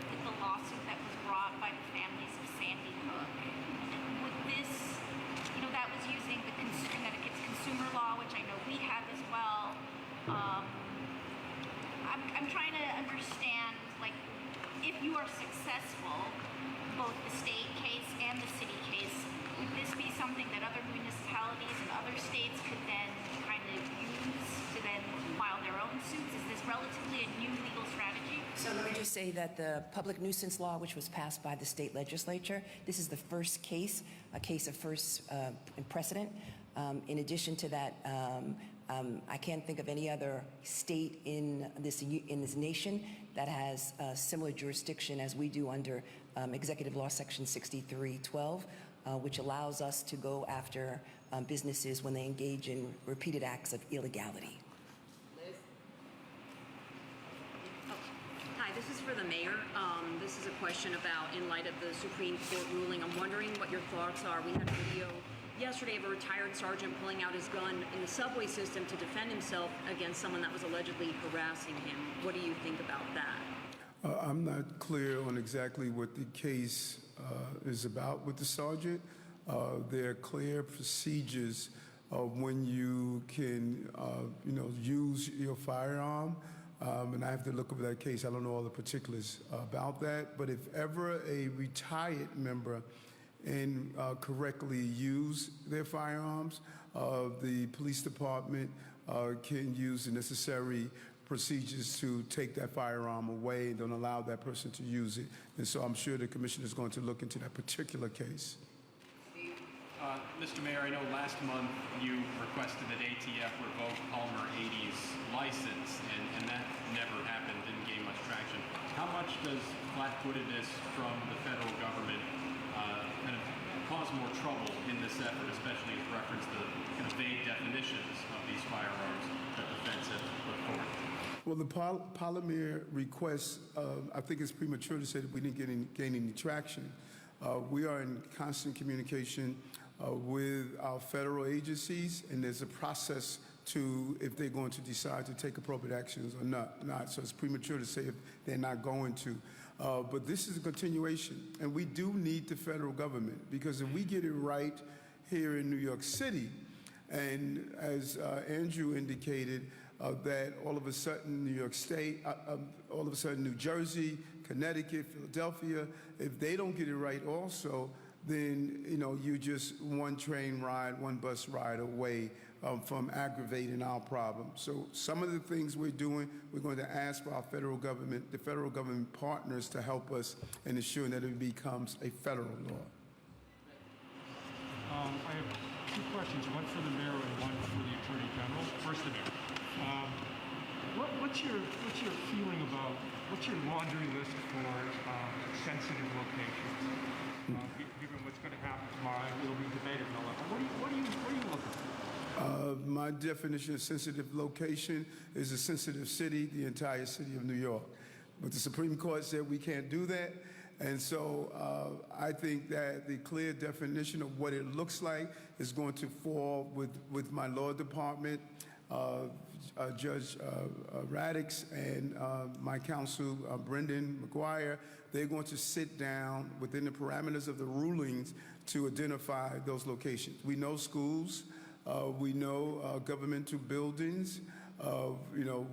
with the lawsuit that was brought by the families of Sandy Hook? Would this, that was using the Connecticut's consumer law, which I know we have as well. I'm trying to understand, like, if you are successful, both the state case and the city case, would this be something that other municipalities and other states could then kind of use to then file their own suits? Is this relatively a new legal strategy? So let me just say that the public nuisance law, which was passed by the state legislature, this is the first case, a case of first precedent. In addition to that, I can't think of any other state in this nation that has similar jurisdiction as we do under Executive Law Section 6312. Which allows us to go after businesses when they engage in repeated acts of illegality. Hi, this is for the mayor. This is a question about, in light of the Supreme Court ruling, I'm wondering what your thoughts are. We had a video yesterday of a retired sergeant pulling out his gun in the subway system to defend himself against someone that was allegedly harassing him. What do you think about that? I'm not clear on exactly what the case is about with the sergeant. There are clear procedures when you can, use your firearm. And I have to look over that case. I don't know all the particulars about that. But if ever a retired member incorrectly use their firearms, the police department can use the necessary procedures to take that firearm away and don't allow that person to use it. And so I'm sure the commissioner is going to look into that particular case. Mr. Mayor, I know last month you requested that ATF revoke Palmer 80's license, and that never happened, didn't gain much traction. How much does flat-footedness from the federal government kind of cause more trouble in this effort, especially with reference to kind of vague definitions of these firearms that the feds have put forward? Well, the Palmer request, I think it's premature to say that we didn't gain any traction. We are in constant communication with our federal agencies, and there's a process to if they're going to decide to take appropriate actions or not. So it's premature to say if they're not going to. But this is a continuation, and we do need the federal government, because if we get it right here in New York City, and as Andrew indicated, that all of a sudden New York State, all of a sudden New Jersey, Connecticut, Philadelphia, if they don't get it right also, then you just one train ride, one bus ride away from aggravating our problem. So some of the things we're doing, we're going to ask for our federal government, the federal government partners, to help us in ensuring that it becomes a federal law. I have two questions, one for the mayor and one for the attorney general. First, the mayor. What's your feeling about, what's your laundry list for sensitive locations? Given what's going to happen tomorrow, it'll be debated in the level. What are you looking for? My definition of sensitive location is a sensitive city, the entire city of New York. But the Supreme Court said we can't do that. And so I think that the clear definition of what it looks like is going to fall with my law department, Judge Radix, and my counsel, Brendan McGuire. They're going to sit down within the parameters of the rulings to identify those locations. We know schools. We know governmental buildings.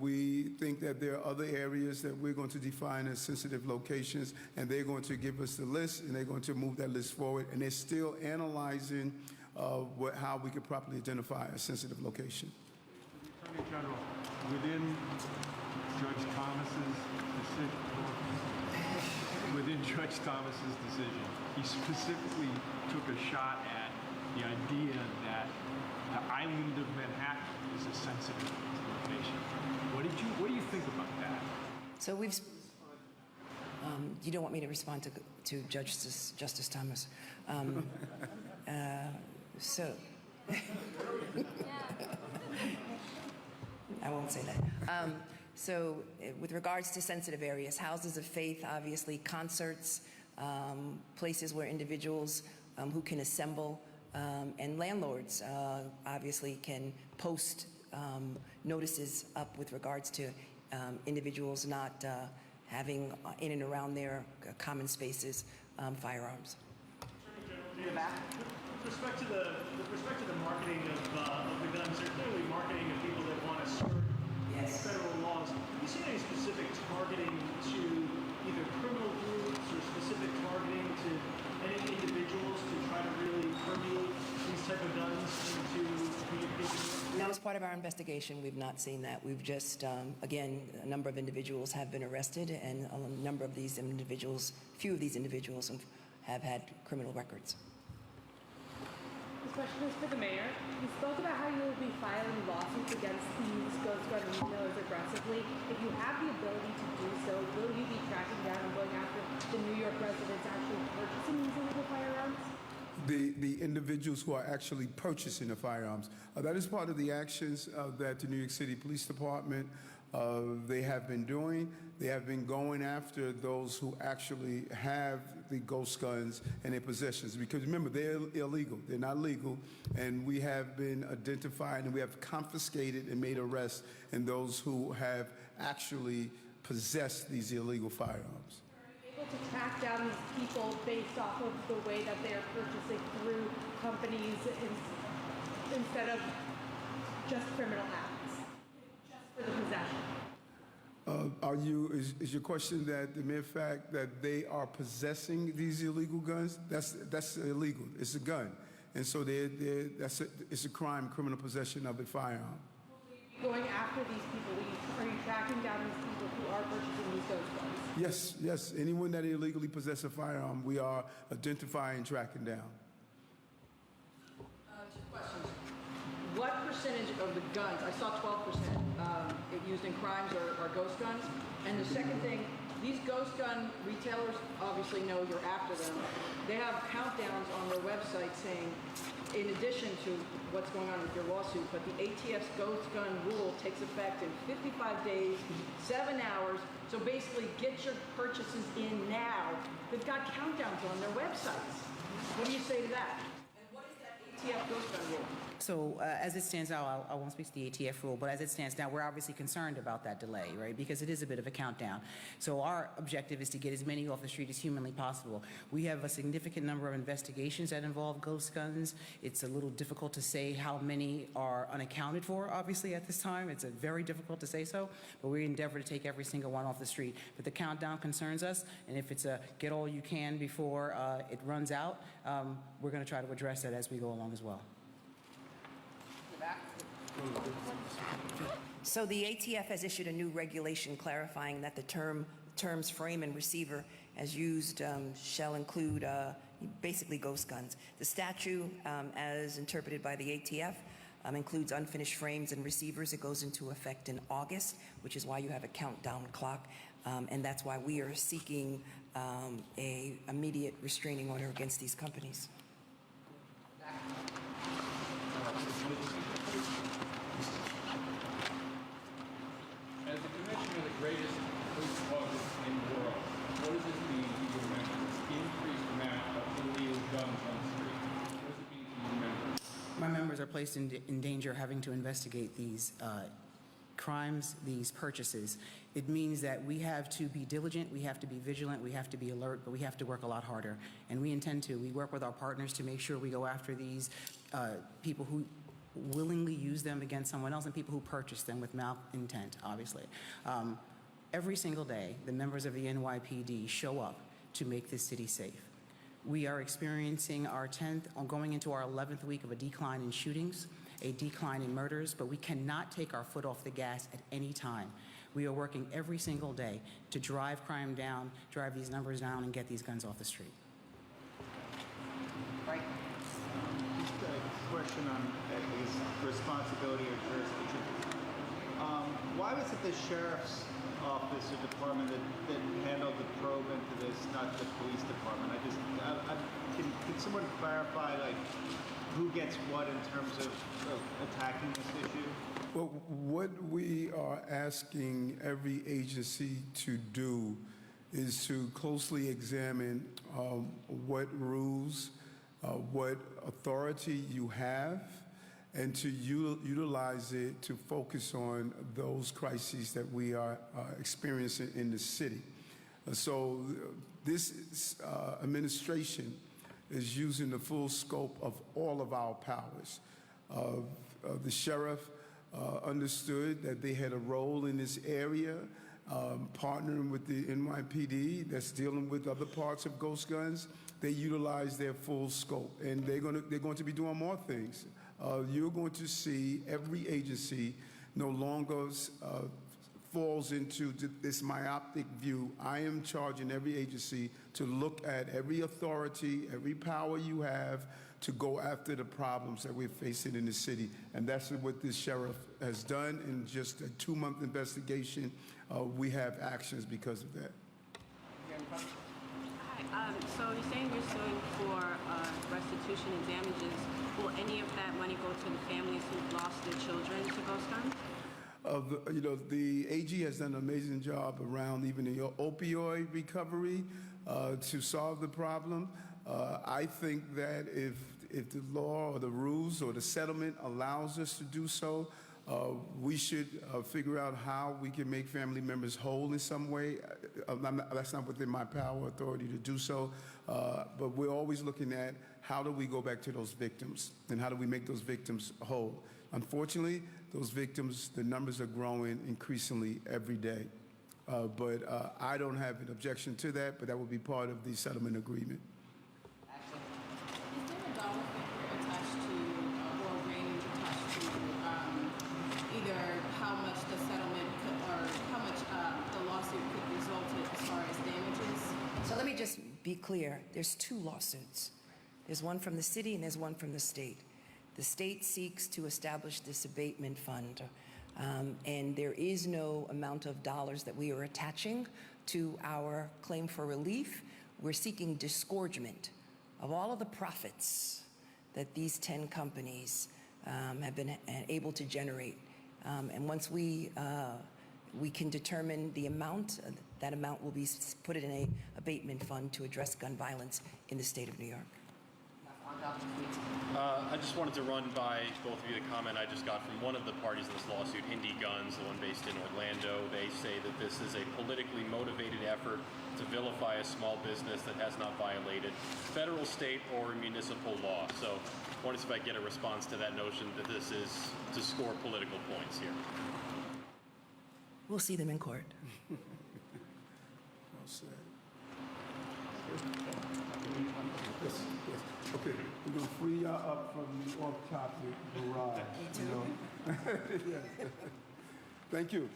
We think that there are other areas that we're going to define as sensitive locations, and they're going to give us the list, and they're going to move that list forward. And they're still analyzing how we could properly identify a sensitive location. Attorney General, within Judge Thomas's decision, he specifically took a shot at the idea that the island of Manhattan is a sensitive location. What do you think about that? So we've. You don't want me to respond to Justice Thomas. So. I won't say that. So with regards to sensitive areas, houses of faith, obviously, concerts, places where individuals who can assemble, and landlords obviously can post notices up with regards to individuals not having in and around their common spaces firearms. In the back. With respect to the marketing of the guns, they're clearly marketing of people that want to skirt federal laws. Do you see any specific targeting to either criminal groups or specific targeting to any individuals to try to really permeate these type of guns into communication? No, as part of our investigation, we've not seen that. We've just, again, a number of individuals have been arrested, and a number of these individuals, few of these individuals have had criminal records. This question is for the mayor. You spoke about how you will be filing lawsuits against these ghost gun retailers aggressively. If you have the ability to do so, will you be tracking down and going after the New York residents actually purchasing these illegal firearms? The individuals who are actually purchasing the firearms. That is part of the actions that the New York City Police Department they have been doing. They have been going after those who actually have the ghost guns in their possessions, because remember, they're illegal. They're not legal, and we have been identified and we have confiscated and made arrests in those who have actually possessed these illegal firearms. Are you able to track down these people based off of the way that they are purchasing through companies instead of just criminal acts, just for the possession? Is your question that the mere fact that they are possessing these illegal guns, that's illegal. It's a gun. And so it's a crime, criminal possession of a firearm. Going after these people, are you tracking down these people who are purchasing these ghost guns? Yes. Anyone that illegally possesses a firearm, we are identifying and tracking down. Two questions. What percentage of the guns, I saw 12% used in crimes are ghost guns. And the second thing, these ghost gun retailers obviously know you're after them. They have countdowns on their website saying, in addition to what's going on with your lawsuit, but the ATF's ghost gun rule takes effect in 55 days, 7 hours. So basically, get your purchases in now. They've got countdowns on their websites. What do you say to that? And what is that ATF ghost gun rule? So as it stands now, I won't speak to the ATF rule, but as it stands now, we're obviously concerned about that delay, right? Because it is a bit of a countdown. So our objective is to get as many off the street as humanly possible. We have a significant number of investigations that involve ghost guns. It's a little difficult to say how many are unaccounted for, obviously, at this time. It's very difficult to say so, but we endeavor to take every single one off the street. But the countdown concerns us, and if it's a get all you can before it runs out, we're going to try to address that as we go along as well. So the ATF has issued a new regulation clarifying that the terms frame and receiver as used shall include basically ghost guns. The statute, as interpreted by the ATF, includes unfinished frames and receivers. It goes into effect in August, which is why you have a countdown clock, and that's why we are seeking a immediate restraining order against these companies. As the commissioner of the greatest police department in the world, what does this mean to your members? Increased amount of illegal guns on the street. What does it mean to your members? My members are placed in danger having to investigate these crimes, these purchases. It means that we have to be diligent, we have to be vigilant, we have to be alert, but we have to work a lot harder. And we intend to. We work with our partners to make sure we go after these people who willingly use them against someone else and people who purchase them with malintent, obviously. Every single day, the members of the NYPD show up to make this city safe. We are experiencing our 10th, going into our 11th week of a decline in shootings, a decline in murders, but we cannot take our foot off the gas at any time. We are working every single day to drive crime down, drive these numbers down, and get these guns off the street. Right. Just a question on responsibility or jurisdiction. Why was it the sheriff's office or department that handled the probe into this, not the police department? Can someone clarify, like, who gets what in terms of attacking this issue? Well, what we are asking every agency to do is to closely examine what rules, what authority you have, and to utilize it to focus on those crises that we are experiencing in the city. So this administration is using the full scope of all of our powers. The sheriff understood that they had a role in this area, partnering with the NYPD that's dealing with other parts of ghost guns. They utilize their full scope, and they're going to be doing more things. You're going to see every agency no longer falls into this myopic view. I am charging every agency to look at every authority, every power you have to go after the problems that we're facing in the city. And that's what this sheriff has done. In just a 2-month investigation, we have actions because of that. Hi. So you're saying you're suing for restitution and damages. Will any of that money go to the families who've lost their children to ghost guns? The AG has done an amazing job around even the opioid recovery to solve the problem. I think that if the law or the rules or the settlement allows us to do so, We should figure out how we can make family members whole in some way. That's not within my power or authority to do so, but we're always looking at how do we go back to those victims and how do we make those victims whole. Unfortunately, those victims, the numbers are growing increasingly every day. But I don't have an objection to that, but that will be part of the settlement agreement. Is there a dollar figure attached to, or a range attached to either how much the settlement could, or how much the lawsuit could result in as far as damages? So let me just be clear. There's two lawsuits. There's one from the city and there's one from the state. The state seeks to establish this abatement fund, and there is no amount of dollars that we are attaching to our claim for relief. We're seeking disgorgement of all of the profits that these 10 companies have been able to generate. And once we can determine the amount, that amount will be put in an abatement fund to address gun violence in the state of New York. I just wanted to run by both of you the comment I just got from one of the parties in this lawsuit, Indie Guns, the one based in Orlando. They say that this is a politically motivated effort to vilify a small business that has not violated federal, state, or municipal law. So I wanted to see if I get a response to that notion that this is to score political points here. We'll see them in court. Well said. Yes. Okay, we're going to free y'all up from the off-topic garage. You know? Yeah. Thank you.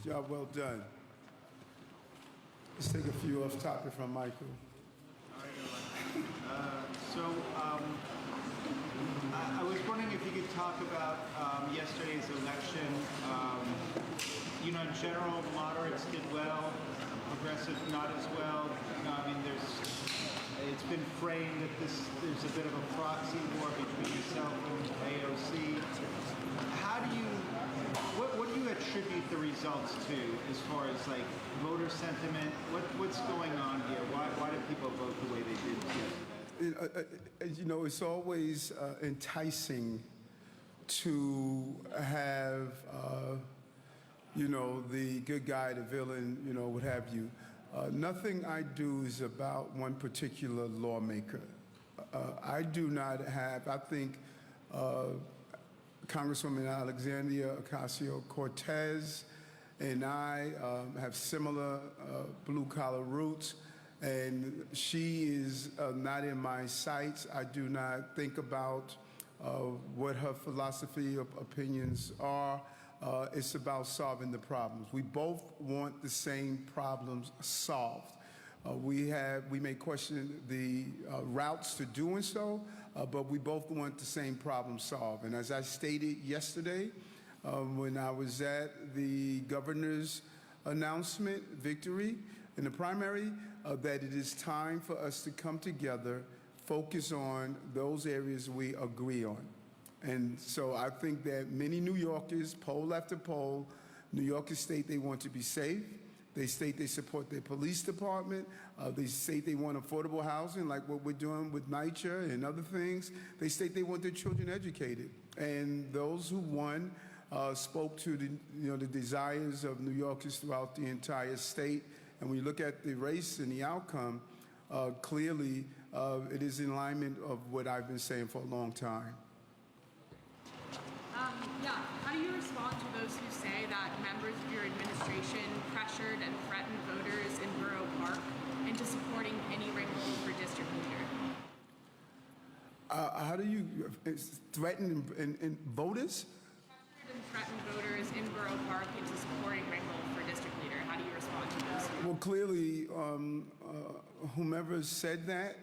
Job well done. Let's take a few off-topic from Michael. I was wondering if you could talk about yesterday's election. In general, moderates did well, progressive not as well. I mean, it's been framed that there's a bit of a proxy war between yourself and AOC. What do you attribute the results to as far as like voter sentiment? What's going on here? Why do people vote the way they did yesterday? It's always enticing to have, the good guy, the villain, what have you. Nothing I do is about one particular lawmaker. I do not have, I think Congresswoman Alexandria Ocasio-Cortez and I have similar blue-collar roots, and she is not in my sights. I do not think about what her philosophy of opinions are. It's about solving the problems. We both want the same problems solved. We may question the routes to doing so, but we both want the same problem solved. And as I stated yesterday, when I was at the governor's announcement, victory in the primary, that it is time for us to come together, focus on those areas we agree on. And so I think that many New Yorkers, poll after poll, New Yorkers state they want to be safe. They state they support their police department. They state they want affordable housing, like what we're doing with NYCHA and other things. They state they want their children educated. And those who won spoke to the desires of New Yorkers throughout the entire state. And when you look at the race and the outcome, clearly it is in alignment of what I've been saying for a long time. How do you respond to those who say that members of your administration pressured and threatened voters in Borough Park into supporting Penny Ringgold for district leader? How do you threaten and voters? Pressured and threatened voters in Borough Park into supporting Ringgold for district leader. How do you respond to those? Well, clearly, whomever said that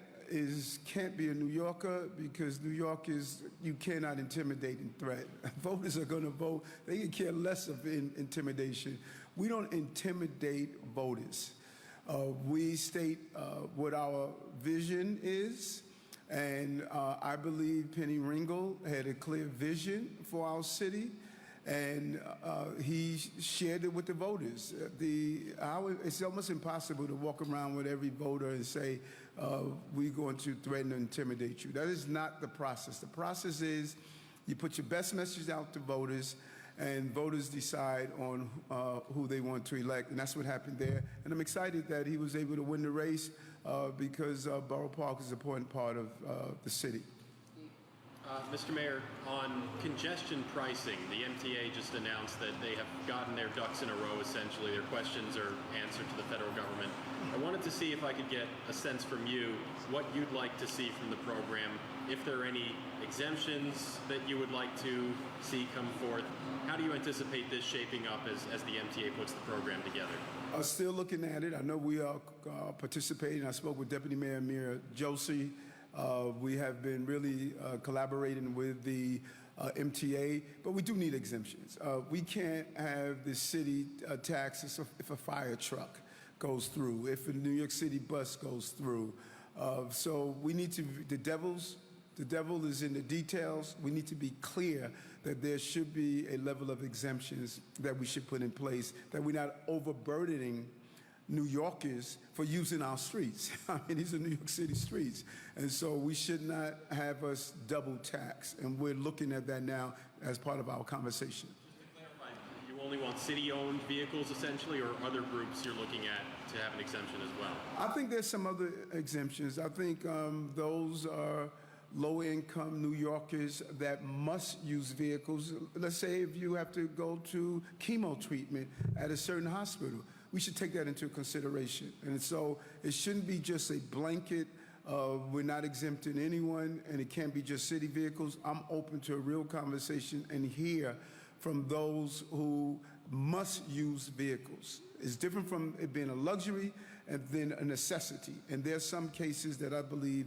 can't be a New Yorker, because New Yorkers, you cannot intimidate and threat. Voters are going to vote. They can care less of intimidation. We don't intimidate voters. We state what our vision is, and I believe Penny Ringgold had a clear vision for our city, and he shared it with the voters. It's almost impossible to walk around with every voter and say, we're going to threaten and intimidate you. That is not the process. The process is you put your best message out to voters, and voters decide on who they want to elect, and that's what happened there. And I'm excited that he was able to win the race because Borough Park is an important part of the city. Mr. Mayor, on congestion pricing, the MTA just announced that they have gotten their ducks in a row, essentially. Their questions are answered to the federal government. I wanted to see if I could get a sense from you what you'd like to see from the program, if there are any exemptions that you would like to see come forth. How do you anticipate this shaping up as the MTA puts the program together? Still looking at it. I know we are participating. I spoke with Deputy Mayor Amir Joshi. We have been really collaborating with the MTA, but we do need exemptions. We can't have the city taxes if a fire truck goes through, if a New York City bus goes through. So we need to, the devil is in the details. We need to be clear that there should be a level of exemptions that we should put in place, that we're not overburdening New Yorkers for using our streets. I mean, these are New York City streets. And so we should not have us double tax. And we're looking at that now as part of our conversation. Just to clarify, you only want city-owned vehicles, essentially, or other groups you're looking at to have an exemption as well? I think there's some other exemptions. I think those are low-income New Yorkers that must use vehicles. Let's say if you have to go to chemo treatment at a certain hospital, we should take that into consideration. And so it shouldn't be just a blanket, we're not exempting anyone, and it can't be just city vehicles. I'm open to a real conversation and hear from those who must use vehicles. It's different from it being a luxury and then a necessity. And there are some cases that I believe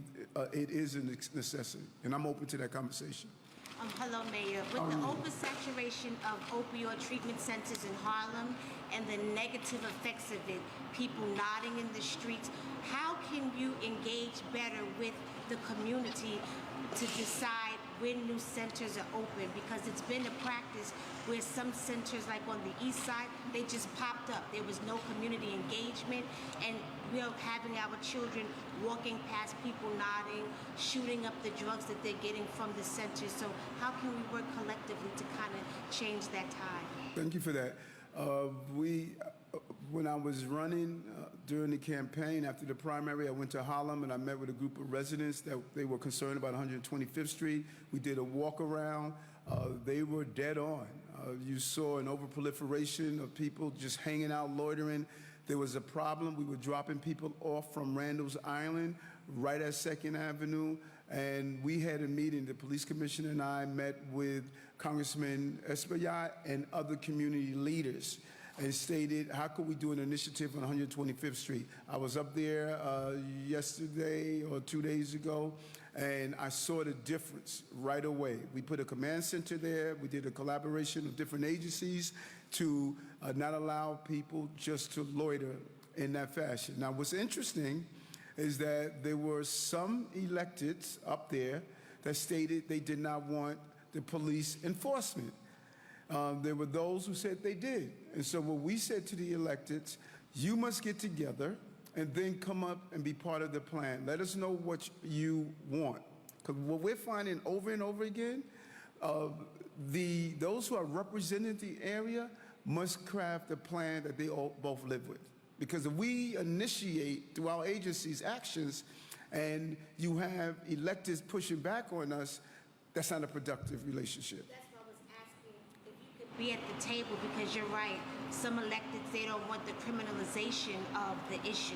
it is a necessity, and I'm open to that conversation. Hello, Mayor. With the oversaturation of opioid treatment centers in Harlem and the negative effects of it, people nodding in the streets, how can you engage better with the community to decide when new centers are open? Because it's been a practice where some centers, like on the east side, they just popped up. There was no community engagement, and we're having our children walking past people nodding, shooting up the drugs that they're getting from the centers. So how can we work collectively to kind of change that tide? Thank you for that. When I was running during the campaign after the primary, I went to Harlem and I met with a group of residents that they were concerned about 125th Street. We did a walk around. They were dead on. You saw an overproliferation of people just hanging out, loitering. There was a problem. We were dropping people off from Randall's Island right at 2nd Avenue. And we had a meeting. The police commissioner and I met with Congressman Espaillat and other community leaders and stated, how could we do an initiative on 125th Street? I was up there yesterday or 2 days ago, and I saw the difference right away. We put a command center there. We did a collaboration of different agencies to not allow people just to loiter in that fashion. Now, what's interesting is that there were some electeds up there that stated they did not want the police enforcement. There were those who said they did. And so what we said to the electeds, you must get together and then come up and be part of the plan. Let us know what you want. Because what we're finding over and over again, those who are representing the area must craft a plan that they all both live with. Because if we initiate through our agencies actions and you have electeds pushing back on us, that's not a productive relationship. That's what I was asking, if you could be at the table, because you're right, some electeds, they don't want the criminalization of the issue.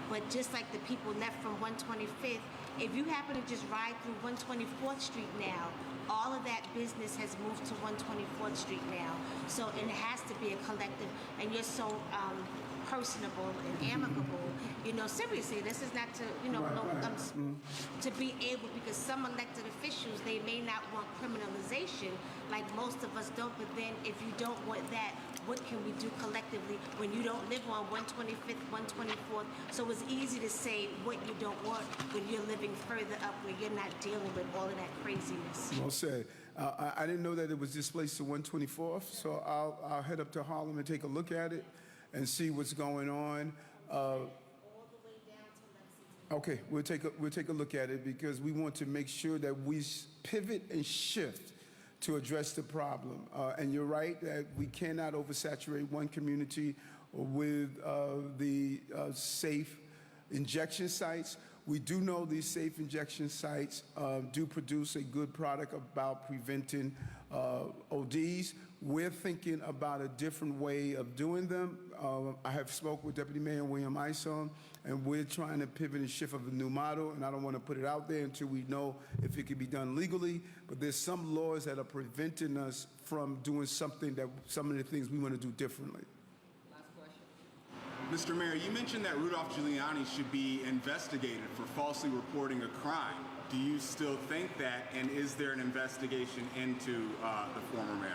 But just like the people left from 125th, if you happen to just ride through 124th Street now, all of that business has moved to 124th Street now. So it has to be a collective, and you're so personable and amicable. You know, seriously, this is not to, you know, to be able, because some elected officials, they may not want criminalization, like most of us don't, but then if you don't want that, what can we do collectively when you don't live on 125th, 124th? So it's easy to say what you don't want when you're living further up where you're not dealing with all of that craziness. Well said. I didn't know that it was displaced to 124th, so I'll head up to Harlem and take a look at it and see what's going on. Okay, we'll take a look at it, because we want to make sure that we pivot and shift to address the problem. And you're right that we cannot oversaturate one community with the safe injection sites. We do know these safe injection sites do produce a good product about preventing ODs. We're thinking about a different way of doing them. I have spoke with Deputy Mayor William Isom, and we're trying to pivot and shift of a new model, and I don't want to put it out there until we know if it can be done legally, but there's some laws that are preventing us from doing something that some of the things we want to do differently. Mr. Mayor, you mentioned that Rudolph Giuliani should be investigated for falsely reporting a crime. Do you still think that, and is there an investigation into the former mayor?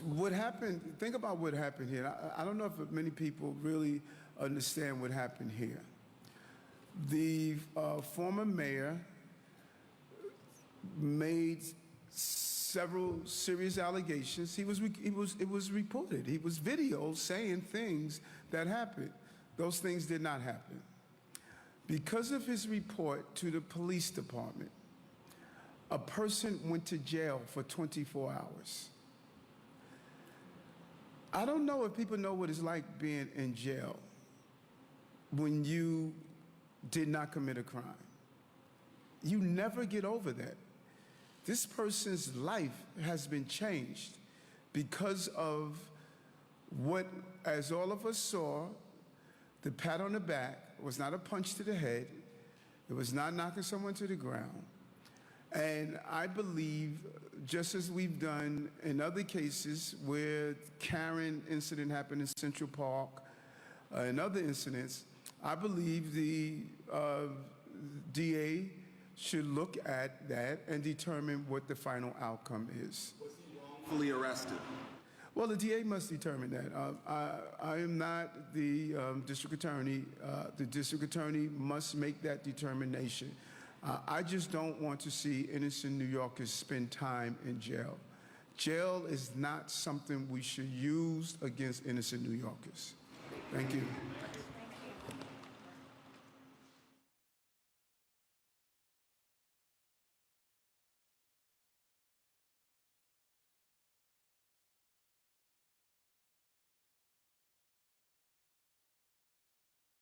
What happened, think about what happened here. I don't know if many people really understand what happened here. The former mayor made several serious allegations. It was reported. He was videoed saying things that happened. Those things did not happen. Because of his report to the police department, a person went to jail for 24 hours. I don't know if people know what it's like being in jail when you did not commit a crime. You never get over that. This person's life has been changed because of what, as all of us saw, the pat on the back was not a punch to the head. It was not knocking someone to the ground. And I believe, just as we've done in other cases where Karen incident happened in Central Park and other incidents, I believe the DA should look at that and determine what the final outcome is. Was he wrongfully arrested? Well, the DA must determine that. I am not the district attorney. The district attorney must make that determination. I just don't want to see innocent New Yorkers spend time in jail. Jail is not something we should use against innocent New Yorkers. Thank you.